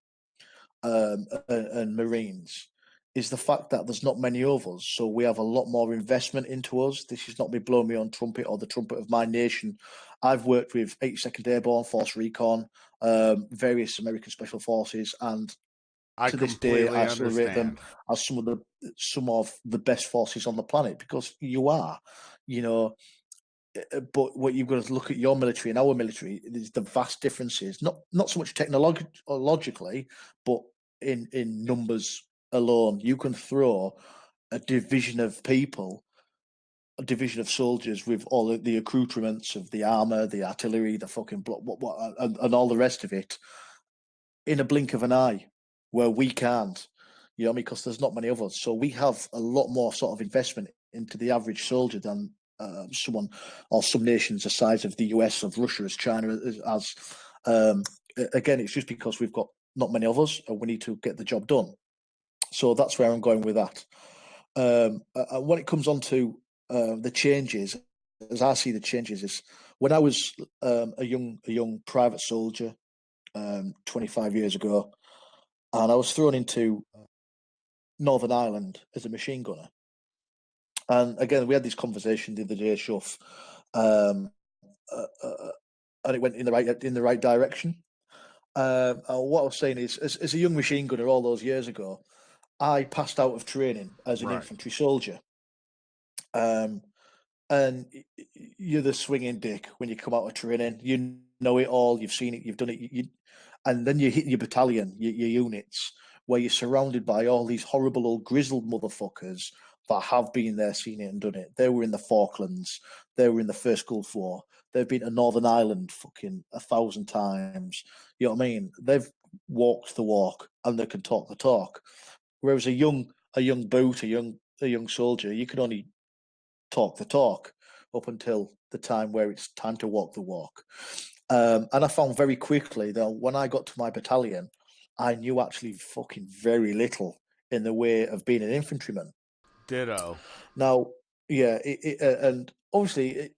and Marines, is the fact that there's not many of us, so we have a lot more investment into us. This is not me blowing me on trumpet or the trumpet of my nation. I've worked with 82nd Airborne, Force Recon, various American Special Forces, and
I
to this day,
completely
I still rate them
understand.
as some of the best forces on the planet because you are, you know, but what you've got to look at your military and our military is the vast differences. Not so much technologically, but in numbers alone. You can throw a division of people, a division of soldiers with all the accoutrements of the armor, the artillery, the fucking block, and all the rest of it in a blink of an eye, where we can't. You know what I mean? Because there's not many of us, so we have a lot more sort of investment into the average soldier than someone or some nations the size of the US, of Russia, as China, as um, again, it's just because we've got not many of us, and we need to get the job done. So that's where I'm going with that. When it comes on to the changes, as I see the changes, is when I was a young private soldier 25 years ago, and I was thrown into Northern Ireland as a machine gunner. And again, we had this conversation the other day, Shuff, um, uh, uh, and it went in the right direction. And what I was saying is, as a young machine gunner all those years ago, I passed out of training as an
Right.
infantry soldier. Um, and you're the swinging dick when you come out of training. You know it all. You've seen it. You've done it. And then you hit your battalion, your units, where you're surrounded by all these horrible old grizzled motherfuckers that have been there, seen it, and done it. They were in the Falklands. They were in the First Gulf War. They've been to Northern Ireland fucking 1,000 times. You know what I mean? They've walked the walk and they can talk the talk. Whereas a young boot, a young soldier, you can only talk the talk up until the time where it's time to walk the walk. And I found very quickly that when I got to my battalion, I knew actually fucking very little in the way of being an infantryman.
Ditto.
Now, yeah, and obviously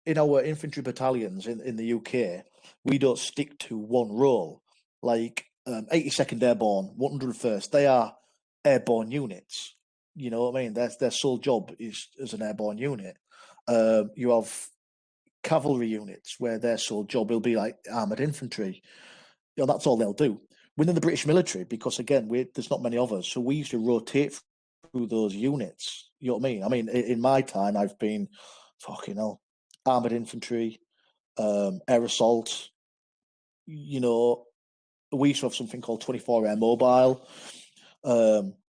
in our infantry battalions in the UK, we don't stick to one role. Like 82nd Airborne, 101st, they are airborne units. You know what I mean? Their sole job is as an airborne unit. You have cavalry units where their sole job will be like armored infantry. That's all they'll do. within the British military, because again, there's not many of us, so we used to rotate through those units. You know what I mean? I mean, in my time, I've been fucking hell, armored infantry, air assault. You know, we used to have something called 24 Air Mobile,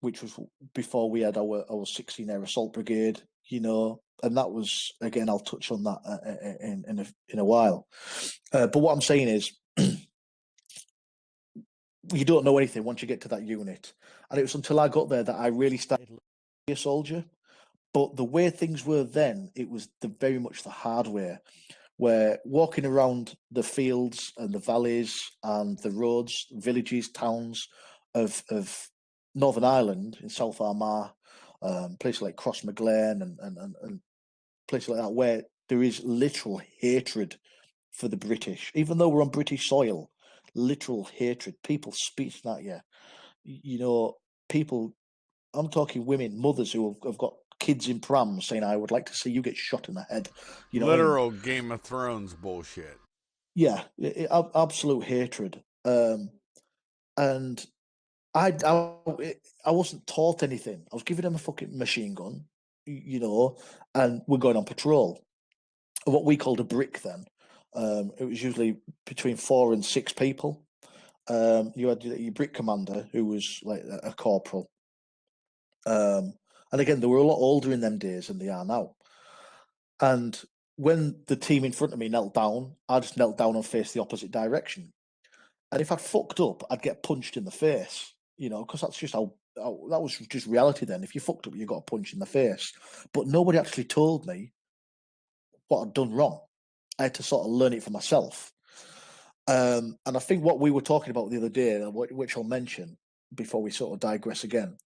which was before we had our 16 Air Assault Brigade. You know, and that was again. I'll touch on that in a while. But what I'm saying is, you don't know anything once you get to that unit, and it was until I got there that I really started to be a soldier. But the way things were then, it was very much the hard way, where walking around the fields and the valleys and the roads, villages, towns of Northern Ireland in South Armagh, places like Crossmaglen and places like that, where there is literal hatred for the British, even though we're on British soil, literal hatred. People speaking at you, you know, people. I'm talking women, mothers who have got kids in prams saying, "I would like to see you get shot in the head." You know what I mean?
Literal Game of Thrones bullshit.
Yeah, absolute hatred. And I wasn't taught anything. I was giving them a fucking machine gun, you know, and we're going on patrol. What we called a brick then. It was usually between 4 and 6 people. You had your brick commander, who was like a corporal. And again, they were a lot older in them days than they are now. And when the team in front of me knelt down, I just knelt down and faced the opposite direction. And if I'd fucked up, I'd get punched in the face, you know, because that's just how that was just reality then. If you fucked up, you got a punch in the face. But nobody actually told me what I'd done wrong. I had to sort of learn it for myself. And I think what we were talking about the other day, which I'll mention before we sort of digress again,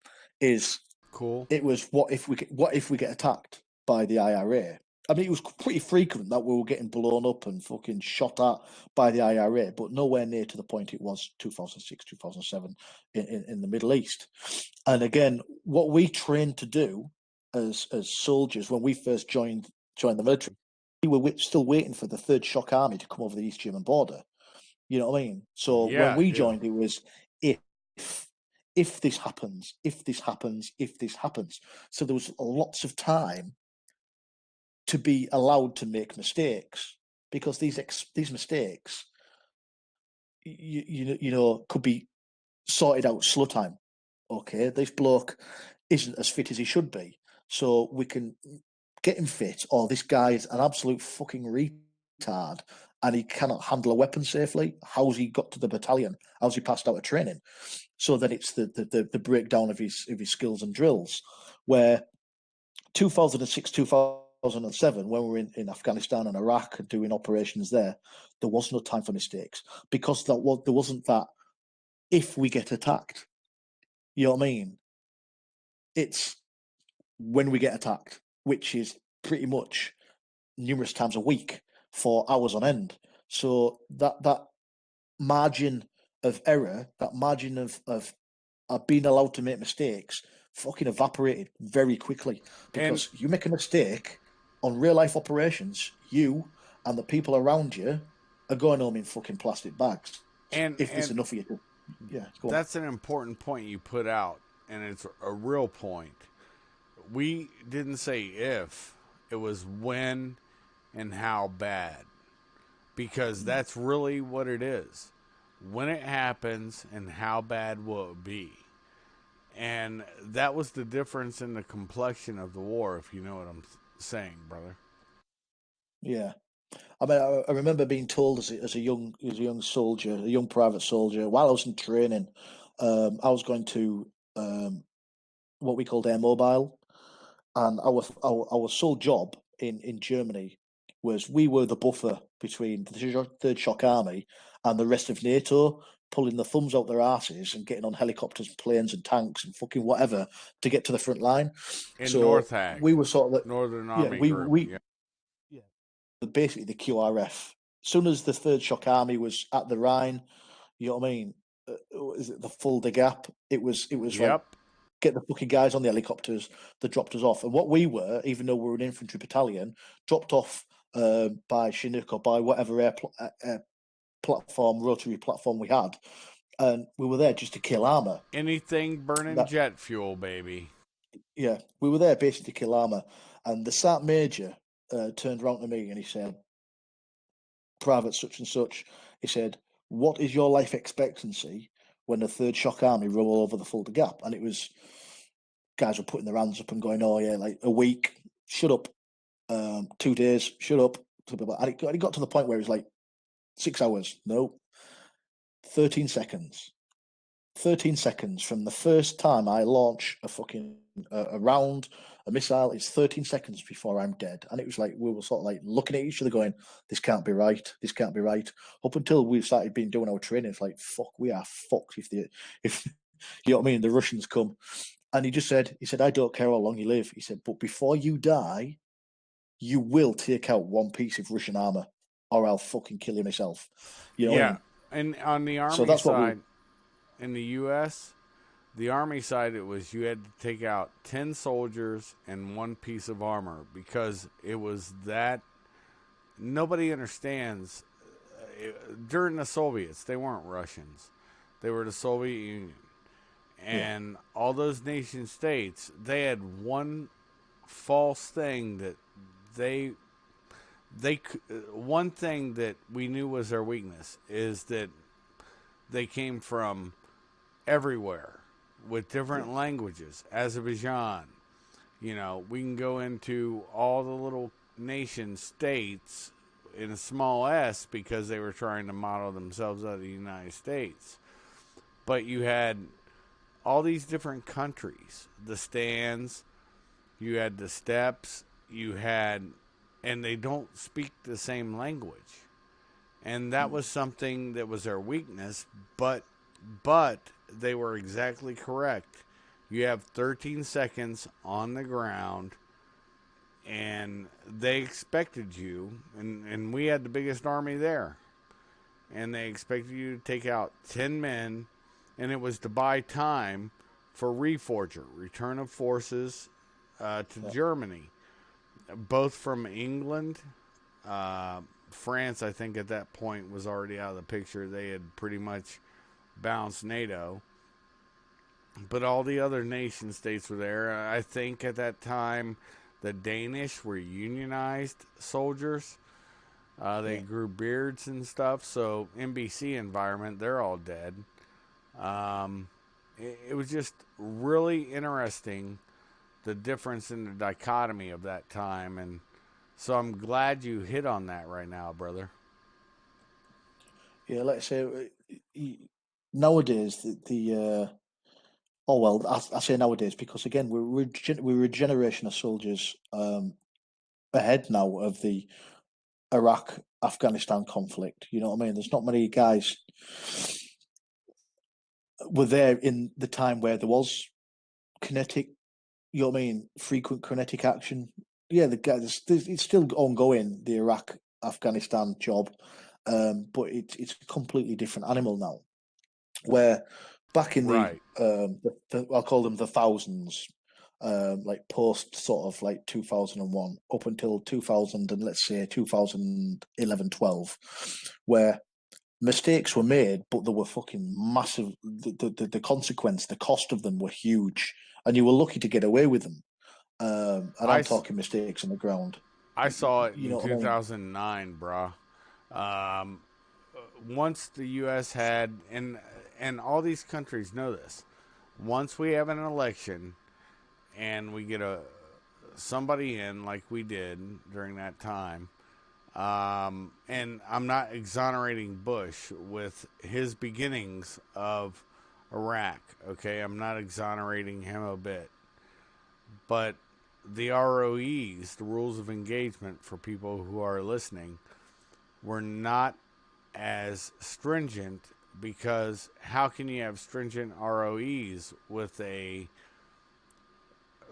is
Cool.
it was what if we get attacked by the IRA? I mean, it was pretty frequent that we were getting blown up and fucking shot at by the IRA, but nowhere near to the point it was 2006, 2007 in the Middle East. And again, what we trained to do as soldiers when we first joined the military, we were still waiting for the Third Shock Army to come over the East German border. You know what I mean? So when
Yeah,
we
yeah.
joined, it was if if this happens, if this happens, if this happens. So there was lots of time to be allowed to make mistakes because these mistakes, you know, could be sorted out slow time. Okay, this bloke isn't as fit as he should be, so we can get him fit. Or this guy's an absolute fucking retard and he cannot handle a weapon safely. How's he got to the battalion? How's he passed out of training? So then it's the breakdown of his skills and drills. Where 2006, 2007, when we were in Afghanistan and Iraq doing operations there was no time for mistakes because there wasn't that if we get attacked. You know what I mean? It's when we get attacked, which is pretty much numerous times a week for hours on end. So that margin of error, that margin of being allowed to make mistakes, fucking evaporated very quickly
And
because you make a mistake on real life operations, you and the people around you are going home in fucking plastic bags. If there's
and
enough of you to, yeah, go on.
that's an important point you put out, and it's a real point. We didn't say if, it was when and how bad, because that's really what it is. When it happens and how bad will it be? And that was the difference in the complexion of the war, if you know what I'm saying, brother.
Yeah. I mean, I remember being told as a young soldier, a young private soldier, while I was in training, I was going to what we called air mobile, and our sole job in Germany was we were the buffer between the Third Shock Army and the rest of NATO, pulling the thumbs out their asses and getting on helicopters, planes, and tanks and fucking whatever to get to the front line.
In North
So
Hag,
we were sort of
Northern
yeah,
Army Group. Yeah.
yeah, basically the QRF. As soon as the Third Shock Army was at the Rhine, you know what I mean? Is it the Fulda Gap? It was right.
Yep.
Get the fucking guys on the helicopters that dropped us off. And what we were, even though we were an infantry battalion, dropped off by Chinook or by whatever air platform, rotary platform we had. and we were there just to kill armor.
Anything burning
That
jet fuel, baby.
Yeah, we were there basically to kill armor. And the Sat Major turned around to me and he said, "Private such and such," he said, "What is your life expectancy when the Third Shock Army roll over the Fulda Gap?" And it was guys were putting their hands up and going, "Oh yeah, like a week, shut up, 2 days, shut up." And it got to the point where it was like 6 hours, no, 13 seconds. 13 seconds from the first time I launch a fucking a round, a missile. It's 13 seconds before I'm dead. And it was like we were sort of like looking at each other going, this can't be right. This can't be right. Up until we started being doing our training, it's like, fuck, we are fucked if you know what I mean, the Russians come. And he said, I don't care how long you live. He said, but before you die, you will take out one piece of Russian armor, or I'll fucking kill you myself. You know what I
Yeah,
mean?
and on the
So
Army
that's what we
side, in the U.S., the Army side, it was you had to take out 10 soldiers and one piece of armor because it was that. Nobody understands. During the Soviets, they weren't Russians, they were the Soviet Union.
yeah.
And all those nation states, they had one false thing that they they one thing that we knew was their weakness is that they came from everywhere with
Yeah.
different languages. Azerbaijan, we can go into all the little nation states in a small s because they were trying to model themselves out of the United States. But you had all these different countries, the stands, you had the steps, you had, and they don't speak the same language. And that
Mm.
was something that was their weakness, but they were exactly correct. You have 13 seconds on the ground, and they expected you, and we had the biggest army there, and they expected you to take out 10 men, and it was to buy time for Reforger, return of forces to
Yeah.
Germany, both from England. France, I think, at that point was already out of the picture. They had pretty much bounced NATO. But all the other nation states were there. I think at that time, the Danish were unionized soldiers. They
Yeah.
grew beards and stuff. So NBC environment, they're all dead. It was just really interesting the difference in the dichotomy of that time, and so I'm glad you hit on that right now, brother.
Yeah, let's say nowadays oh well, I say nowadays because again we're a generation of soldiers ahead now of the Iraq Afghanistan conflict. You know what I mean? There's not many guys were there in the time where there was kinetic. You know what I mean? Frequent kinetic action. Yeah, the guys it's still ongoing. The Iraq Afghanistan job, but it's a completely different animal now. Where back in
Right.
I'll call them the thousands, like post sort of like 2001 up until 2000 and let's say 2011, 12, where mistakes were made, but they were fucking massive. The consequence, the cost of them were huge, and you were lucky to get away with them. And
I,
I'm talking mistakes on the ground.
I saw it
You
in
know what I mean?
2009, bruh. Um, once the U.S. had, and all these countries know this, once we have an election and we get somebody in like we did during that time, and I'm not exonerating Bush with his beginnings of Iraq. Okay, I'm not exonerating him a bit, but the ROEs, the rules of engagement for people who are listening, were not as stringent because how can you have stringent ROEs with a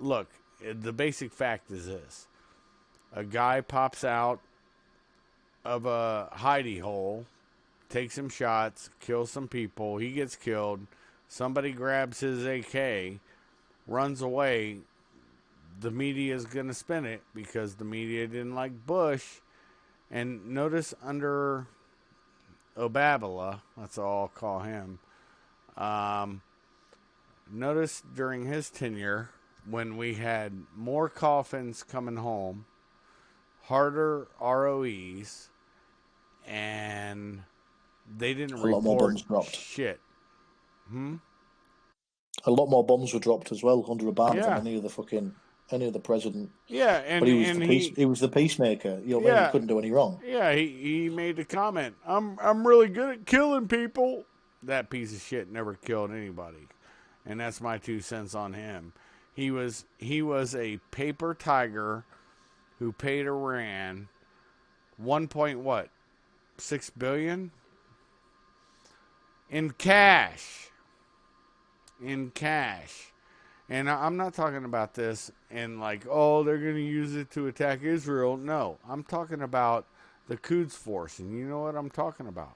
look? The basic fact is this: a guy pops out of a hidey hole, takes some shots, kills some people, he gets killed. Somebody grabs his AK, runs away. The media is going to spin it because the media didn't like Bush. And notice under Obabala, that's all I'll call him, Um, Notice during his tenure, when we had more coffins coming home, harder ROEs, and they didn't
A lot more
report
bombs dropped.
shit. Hmm?
A lot more bombs were dropped as well under Obama than
Yeah.
any other president.
Yeah,
But
and he
he was the peacemaker. You know what I mean? He
yeah,
couldn't do any wrong.
yeah, he made the comment, I'm really good at killing people. That piece of shit never killed anybody. And that's my 2 cents on him. He was a paper tiger who paid Iran 1 point what? 6 billion in cash. In cash. And I'm not talking about this in like, oh, they're going to use it to attack Israel. No, I'm talking about the Quds Force. And you know what I'm talking about.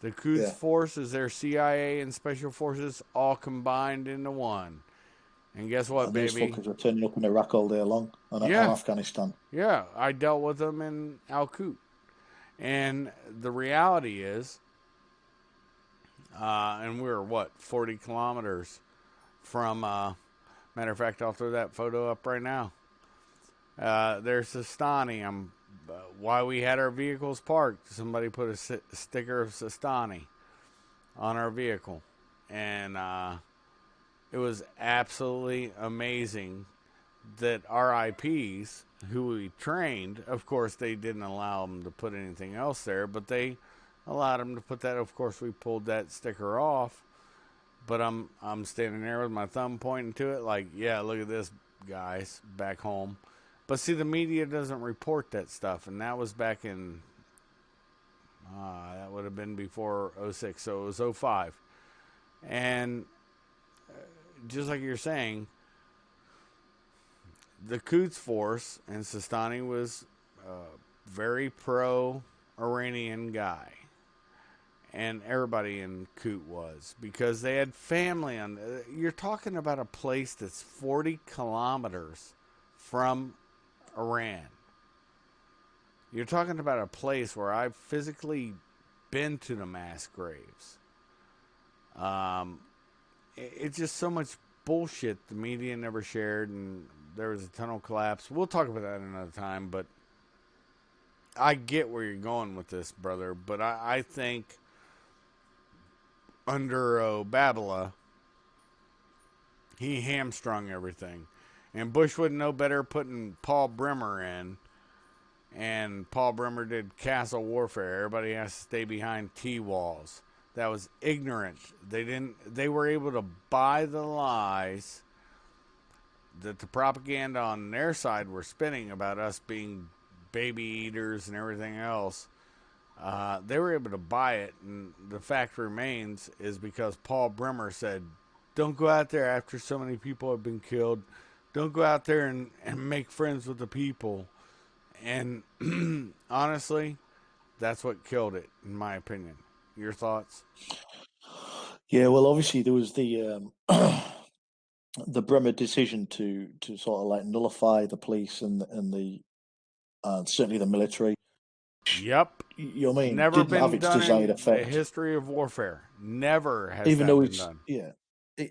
The Quds
Yeah.
Force is their CIA and Special Forces all combined into one. And guess what,
And these
baby?
fuckers were turning up in Iraq all day long and
Yeah,
Afghanistan.
yeah. I dealt with them in Al Qut. And the reality is, and we're what, 40 kilometers from, matter of fact, I'll throw that photo up right now. There's Sistani. Why we had our vehicles parked. Somebody put a sticker of Sistani on our vehicle. And it was absolutely amazing that our IPs, who we trained, of course, they didn't allow them to put anything else there, but they allowed them to put that. Of course, we pulled that sticker off. But I'm standing there with my thumb pointing to it, like, yeah, look at this, guys, back home. But see, the media doesn't report that stuff, and that was back in that would have been before '06, so it was '05. And just like you're saying, the Quds Force and Sistani was a very pro-Iranian guy. And everybody in Qut was, because they had family on. You're talking about a place that's 40 kilometers from Iran. You're talking about a place where I've physically been to the mass graves. Um, it's just so much bullshit the media never shared, and there was a tunnel collapse. We'll talk about that another time, but I get where you're going with this, brother. But I think under Babila, he hamstrung everything. And Bush wouldn't know better putting Paul Bremer in. And Paul Bremer did castle warfare. Everybody has to stay behind T walls. That was ignorant. They were able to buy the lies that the propaganda on their side were spinning about us being baby eaters and everything else. They were able to buy it, and the fact remains is because Paul Bremer said, don't go out there after so many people have been killed. Don't go out there and make friends with the people. And honestly, that's what killed it, in my opinion. Your thoughts?
Yeah, well, obviously there was the Bremer decision to sort of like nullify the police and the certainly the military.
Yep.
You know what I mean?
Never
Didn't have
been
its
done
desired
in the
effect.
history of warfare. Never has
Even
that
though
been
it's
done.
yeah,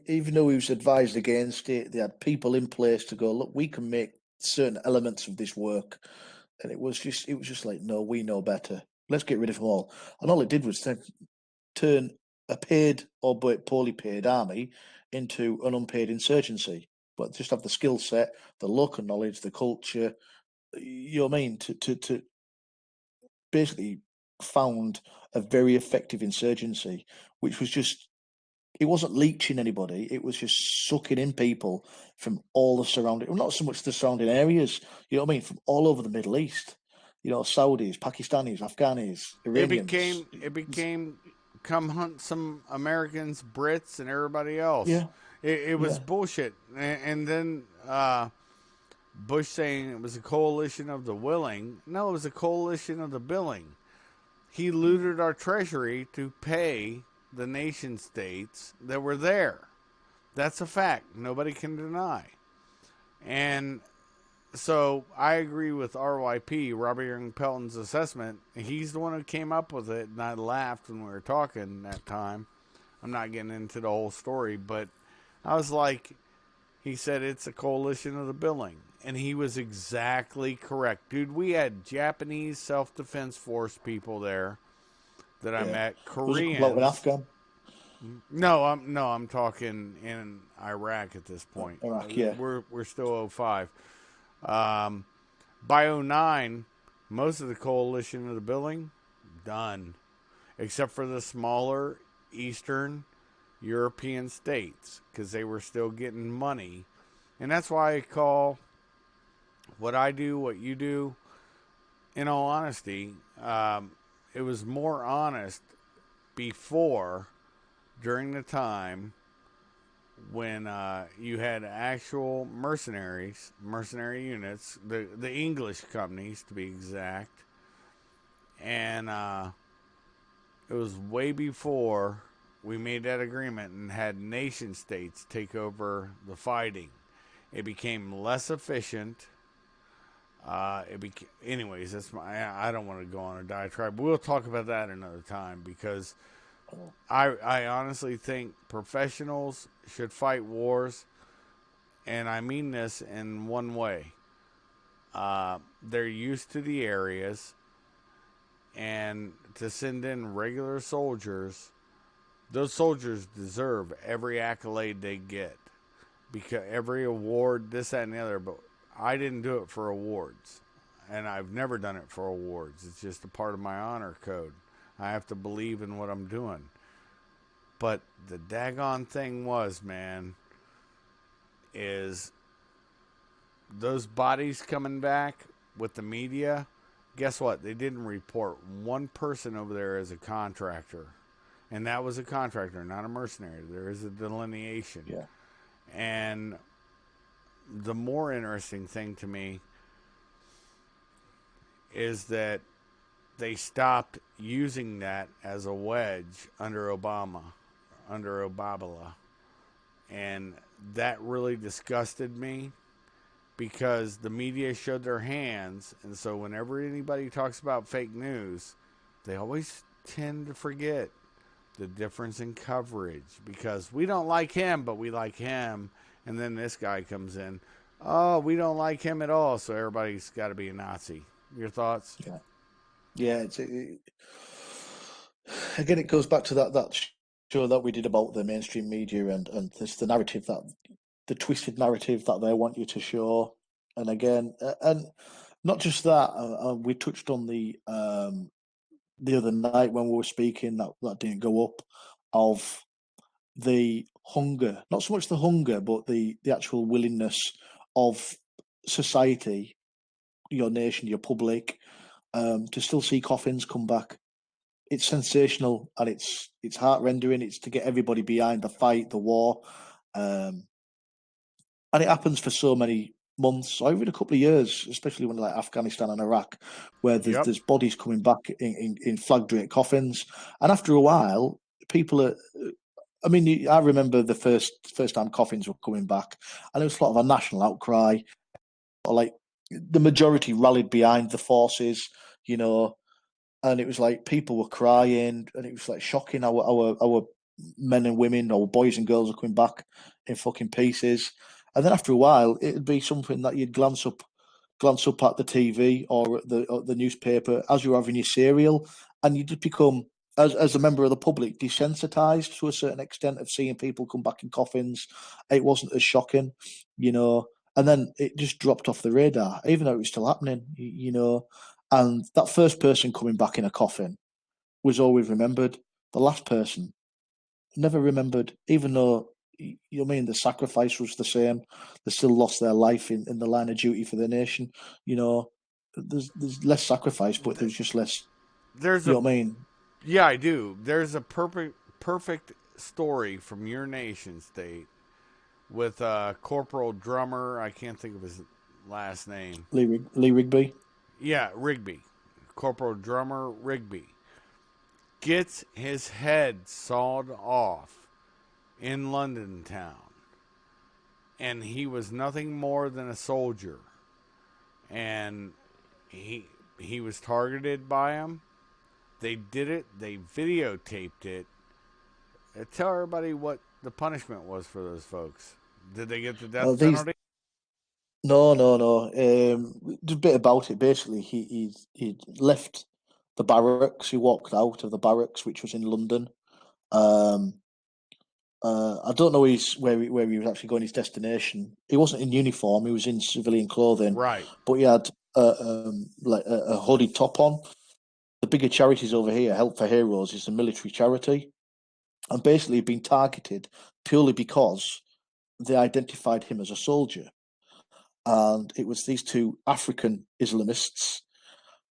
even though he was advised against it, they had people in place to go, look, we can make certain elements of this work, and it was just like, no, we know better. Let's get rid of them all. And all it did was then turn a paid, albeit poorly paid, army into an unpaid insurgency. But just have the skill set, the local knowledge, the culture. You know what I mean? To basically found a very effective insurgency, which was just it wasn't leeching anybody. It was just sucking in people from all the surrounding, well, not so much the surrounding areas. You know what I mean? From all over the Middle East. You know, Saudis, Pakistanis, Afghanis,
It
Iranians.
became it became come hunt some Americans, Brits, and everybody else.
Yeah,
It was
yeah,
bullshit. And then Bush saying it was a coalition of the willing. No, it was a coalition of the billing. He looted our treasury to pay the nation states that were there. That's a fact. Nobody can deny. And so I agree with RYP, Robert Young Pelton's assessment. He's the one who came up with it, and I laughed when we were talking that time. I'm not getting into the whole story, but I was like, he said it's a coalition of the billing. And he was exactly correct. Dude, we had Japanese self defense force people there that I
Yeah.
met,
Was a couple out in
Koreans.
Afghan,
No, I'm talking in Iraq at this point.
Iraq. Yeah.
We're still '05. Um, by '09, most of the coalition of the billing done, except for the smaller Eastern European states because they were still getting money, and that's why I call what I do what you do. In all honesty, it was more honest before during the time when you had actual mercenaries, mercenary units, the English companies to be exact, and it was way before we made that agreement and had nation states take over the fighting. It became less efficient. Anyways. That's my. I don't want to go on a diatribe. We'll talk about that another time because I honestly think professionals should fight wars, and I mean this in one way. They're used to the areas, and to send in regular soldiers, those soldiers deserve every accolade they get, because every award, this, that, and the other. But I didn't do it for awards, and I've never done it for awards. It's just a part of my honor code. I have to believe in what I'm doing. But the daggone thing was, man, is those bodies coming back with the media. Guess what? They didn't report one person over there as a contractor. And that was a contractor, not a mercenary. There is a delineation.
Yeah.
And the more interesting thing to me is that they stopped using that as a wedge under Obama, under Obama. And that really disgusted me because the media showed their hands. And so whenever anybody talks about fake news, they always tend to forget the difference in coverage because we don't like him, but we like him. And then this guy comes in, oh, we don't like him at all, so everybody's got to be a Nazi. Your thoughts?
Yeah. Yeah. Again, it goes back to that show that we did about the mainstream media and this the narrative that the twisted narrative that they want you to show. And again, and not just that, we touched on the other night when we were speaking that didn't go up of the hunger, not so much the hunger, but the actual willingness of society, your nation, your public, to still see coffins come back. It's sensational and it's heart rendering. It's to get everybody behind the fight, the war, um, and it happens for so many months, or even a couple of years, especially when like Afghanistan and Iraq, where
Yep.
there's bodies coming back in flag draped coffins, and after a while, people are. I mean, I remember the first time coffins were coming back, and it was sort of a national outcry. Or like the majority rallied behind the forces, you know, and it was like people were crying, and it was like shocking. Our men and women, our boys and girls are coming back in fucking pieces, and then after a while, it'd be something that you'd glance up at the TV or the newspaper as you're having your cereal, and you just become, as a member of the public, desensitized to a certain extent of seeing people come back in coffins. It wasn't as shocking, you know, and then it just dropped off the radar, even though it was still happening, you know. And that first person coming back in a coffin was always remembered. The last person never remembered, even though you know what I mean the sacrifice was the same. They still lost their life in the line of duty for the nation. You know, there's less sacrifice, but there's just less.
There's
You
a
know what I mean?
Yeah, I do. There's a perfect story from your nation state with Corporal Drummer. I can't think of his last name.
Lee Rigby.
Yeah, Rigby. Corporal Drummer Rigby gets his head sawed off in London town, and he was nothing more than a soldier, and he was targeted by him. They did it. They videotaped it. Tell everybody what the punishment was for those folks. Did they get the death
These
penalty?
no, no, no. Just a bit about it. Basically, he left the barracks. He walked out of the barracks, which was in London. Um, I don't know where he was actually going. His destination. He wasn't in uniform. He was in civilian clothing,
Right.
but he had like a hoodie top on. The bigger charities over here, Help for Heroes, is a military charity, and basically been targeted purely because they identified him as a soldier. And it was these two African Islamists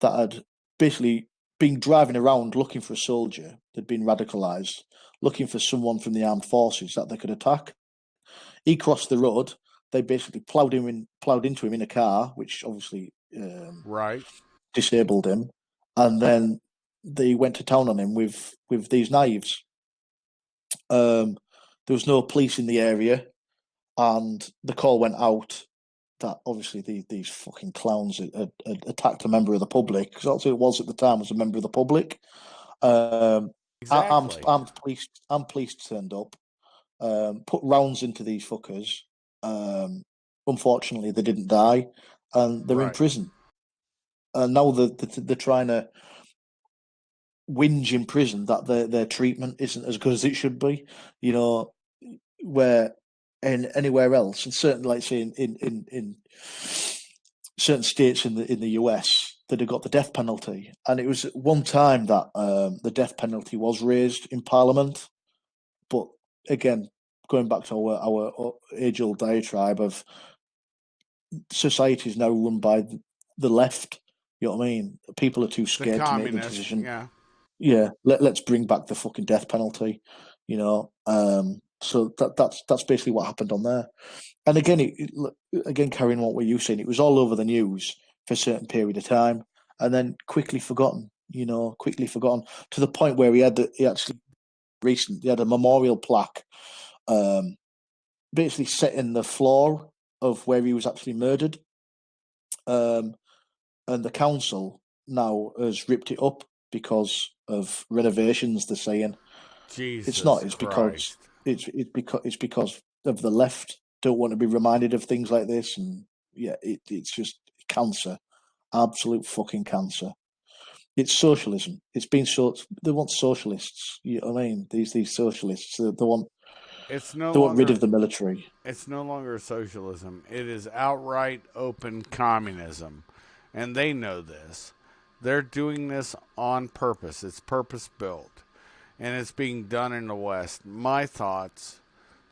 that had basically been driving around looking for a soldier. They'd been radicalized, looking for someone from the armed forces that they could attack. He crossed the road. They basically plowed into him in a car, which obviously
Right.
disabled him. And then they went to town on him with these knives. There was no police in the area, and the call went out that obviously these fucking clowns had attacked a member of the public, because that's who it was at the time, was a member of the public. Um,
Exactly.
armed police turned up, put rounds into these fuckers. Um, Unfortunately, they didn't die, and they're in
Right.
prison. And now they're trying to whinge in prison that their treatment isn't as good as it should be. You know, where in anywhere else, and certainly, like say in certain states in the US that have got the death penalty, and it was at one time that the death penalty was raised in Parliament, but again, going back to our age old diatribe of society is now run by the left. You know what I mean? People are too
The
scared to make the
communists.
decision.
Yeah.
Yeah, let's bring back the fucking death penalty. You know, so that's basically what happened on there. And again, again, carrying on what you saying, it was all over the news for a certain period of time, and then quickly forgotten. You know, quickly forgotten to the point where he actually recently had a memorial plaque, um, basically set in the floor of where he was actually murdered. Um, and the council now has ripped it up because of renovations. They're saying it's not.
Jesus
It's because
Christ.
it's because of the left don't want to be reminded of things like this, and yeah, it's just cancer, absolute fucking cancer. It's socialism. It's been so they want socialists. You know what I mean? These socialists
It's no
they want rid
longer
of the military.
it's no longer socialism. It is outright open communism. And they know this. They're doing this on purpose. It's purpose built. And it's being done in the West. My thoughts,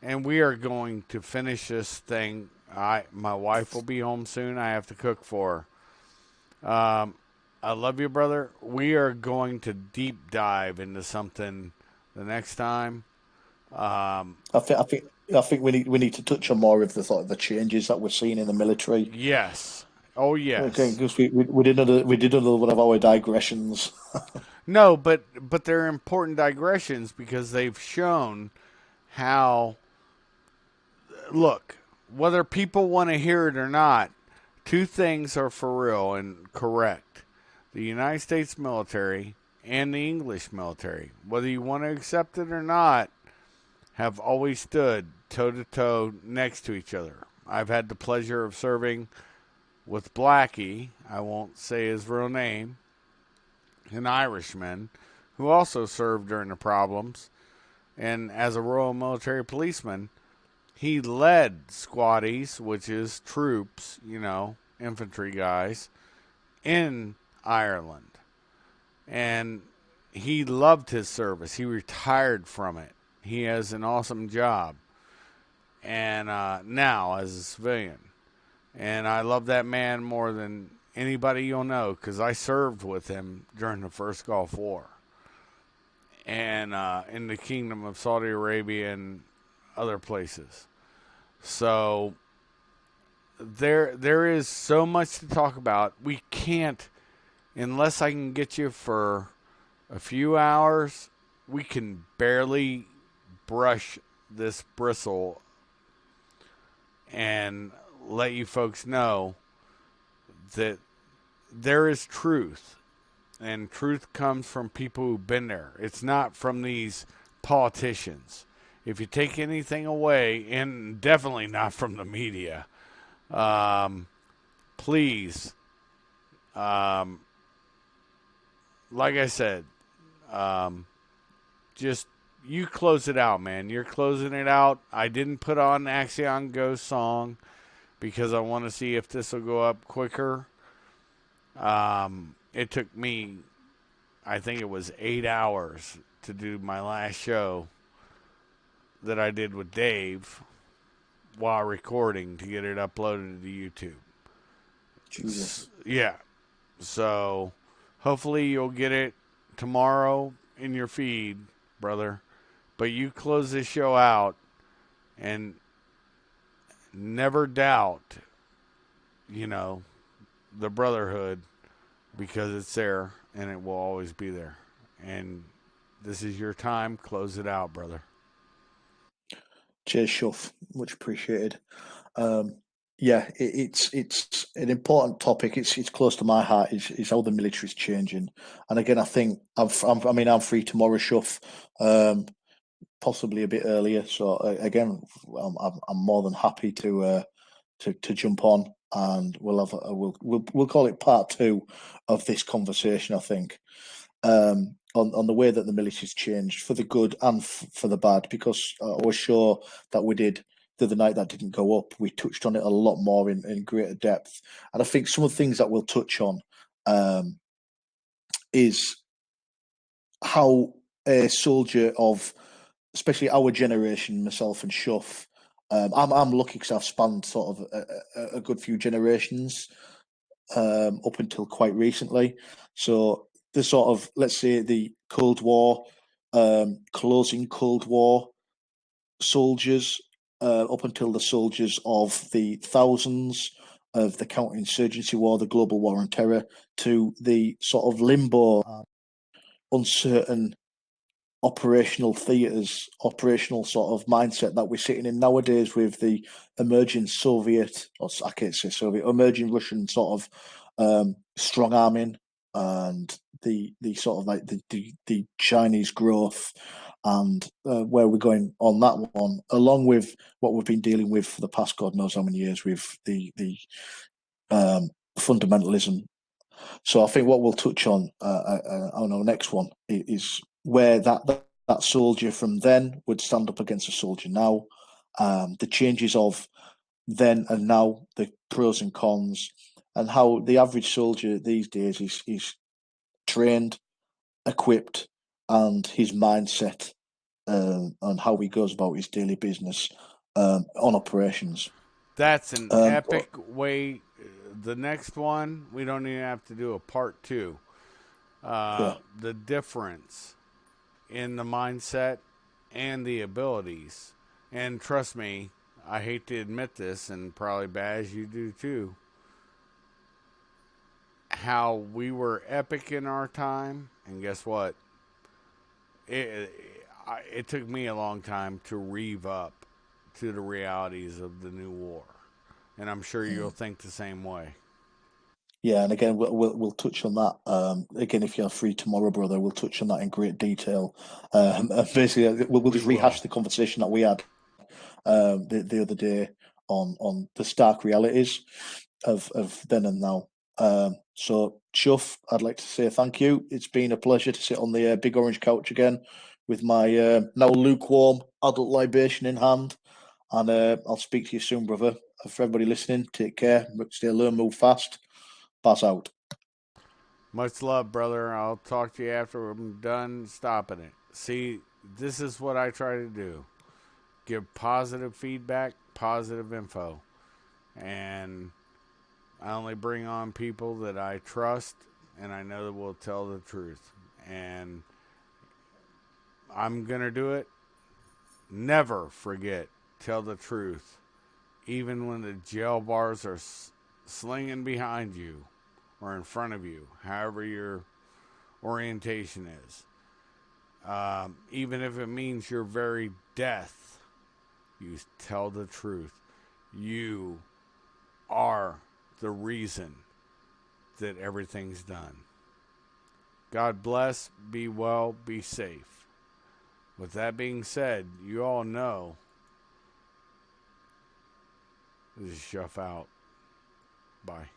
and we are going to finish this thing. My wife will be home soon. I have to cook for her. I love you, brother. We are going to deep dive into something the next time. Um,
I think we need to touch on more of the sort of the changes that we're seeing in the military.
yes. Oh,
Okay,
yes.
because we did another one of our digressions.
No, but they're important digressions because they've shown how look, whether people want to hear it or not, two things are for real and correct. The United States military and the English military, whether you want to accept it or not, have always stood toe to toe next to each other. I've had the pleasure of serving with Blackie, I won't say his real name, an Irishman who also served during the problems. And as a Royal Military Policeman, he led squaddies, which is troops, infantry guys, in Ireland. And he loved his service. He retired from it. He has an awesome job. And now as a civilian. And I love that man more than anybody you'll know because I served with him during the first Gulf War and in the Kingdom of Saudi Arabia and other places. So there is so much to talk about. We can't, unless I can get you for a few hours, we can barely brush this bristle and let you folks know that there is truth. And truth comes from people who've been there. It's not from these politicians. If you take anything away, and definitely not from the media, um, please, um, like I said, um, just you close it out, man. You're closing it out. I didn't put on Axion Ghost song because I want to see if this will go up quicker. It took me, I think it was 8 hours to do my last show that I did with Dave while recording to get it uploaded to YouTube.
Jesus.
Yeah. So hopefully you'll get it tomorrow in your feed, brother. But you close this show out and never doubt, you know, the brotherhood because it's there and it will always be there. And this is your time. Close it out, brother.
Cheers, Shuff. Much appreciated. Um, yeah, it's an important topic. It's close to my heart. Is how the military is changing. And again, I think I'm free tomorrow, Shuff. Possibly a bit earlier. So again, I'm more than happy to jump on, and we'll call it part two of this conversation. I think on the way that the military's changed for the good and for the bad, because I was sure that we did the other night that didn't go up. We touched on it a lot more in greater depth, and I think some of the things that we'll touch on is how a soldier of, especially our generation, myself and Shuff. I'm lucky because I've spanned sort of a good few generations up until quite recently. So the sort of, let's say, the Cold War, closing Cold War soldiers, up until the soldiers of the thousands of the counterinsurgency war, the global war on terror, to the sort of limbo, uncertain operational theatres, operational sort of mindset that we're sitting in nowadays with the emerging Soviet, or I can't say Soviet, emerging Russian sort of strong arming, and the sort of like the Chinese growth, and where we're going on that one, along with what we've been dealing with for the past God knows how many years with the fundamentalism. So I think what we'll touch on our next one is where that soldier from then would stand up against a soldier now, the changes of then and now, the pros and cons, and how the average soldier these days is trained, equipped, and his mindset, and how he goes about his daily business on operations.
That's an
Um,
epic way. The next one, we don't even have to do a part two.
yeah,
The difference in the mindset and the abilities. And trust me, I hate to admit this, and probably Baz, you do too. How we were epic in our time, and guess what? It, it took me a long time to rev up to the realities of the new war, and I'm sure you'll
mm.
think the same way.
Yeah, and again, we'll touch on that. Again, if you're free tomorrow, brother, we'll touch on that in great detail. Basically, we'll
We
just rehash
will.
the conversation that we had the other day on the stark realities of then and now. So, Chuff, I'd like to say thank you. It's been a pleasure to sit on the big orange couch again with my now lukewarm adult libation in hand. And I'll speak to you soon, brother. For everybody listening, take care, stay low, move fast. Pass out.
Much love, brother. I'll talk to you after I'm done stopping it. See, this is what I try to do: give positive feedback, positive info, and I only bring on people that I trust and I know that will tell the truth. And I'm going to do it. Never forget, tell the truth. Even when the jail bars are slinging behind you or in front of you, however your orientation is. Even if it means your very death, you tell the truth. You are the reason that everything's done. God bless, be well, be safe. With that being said, you all know this is Shuff out. Bye.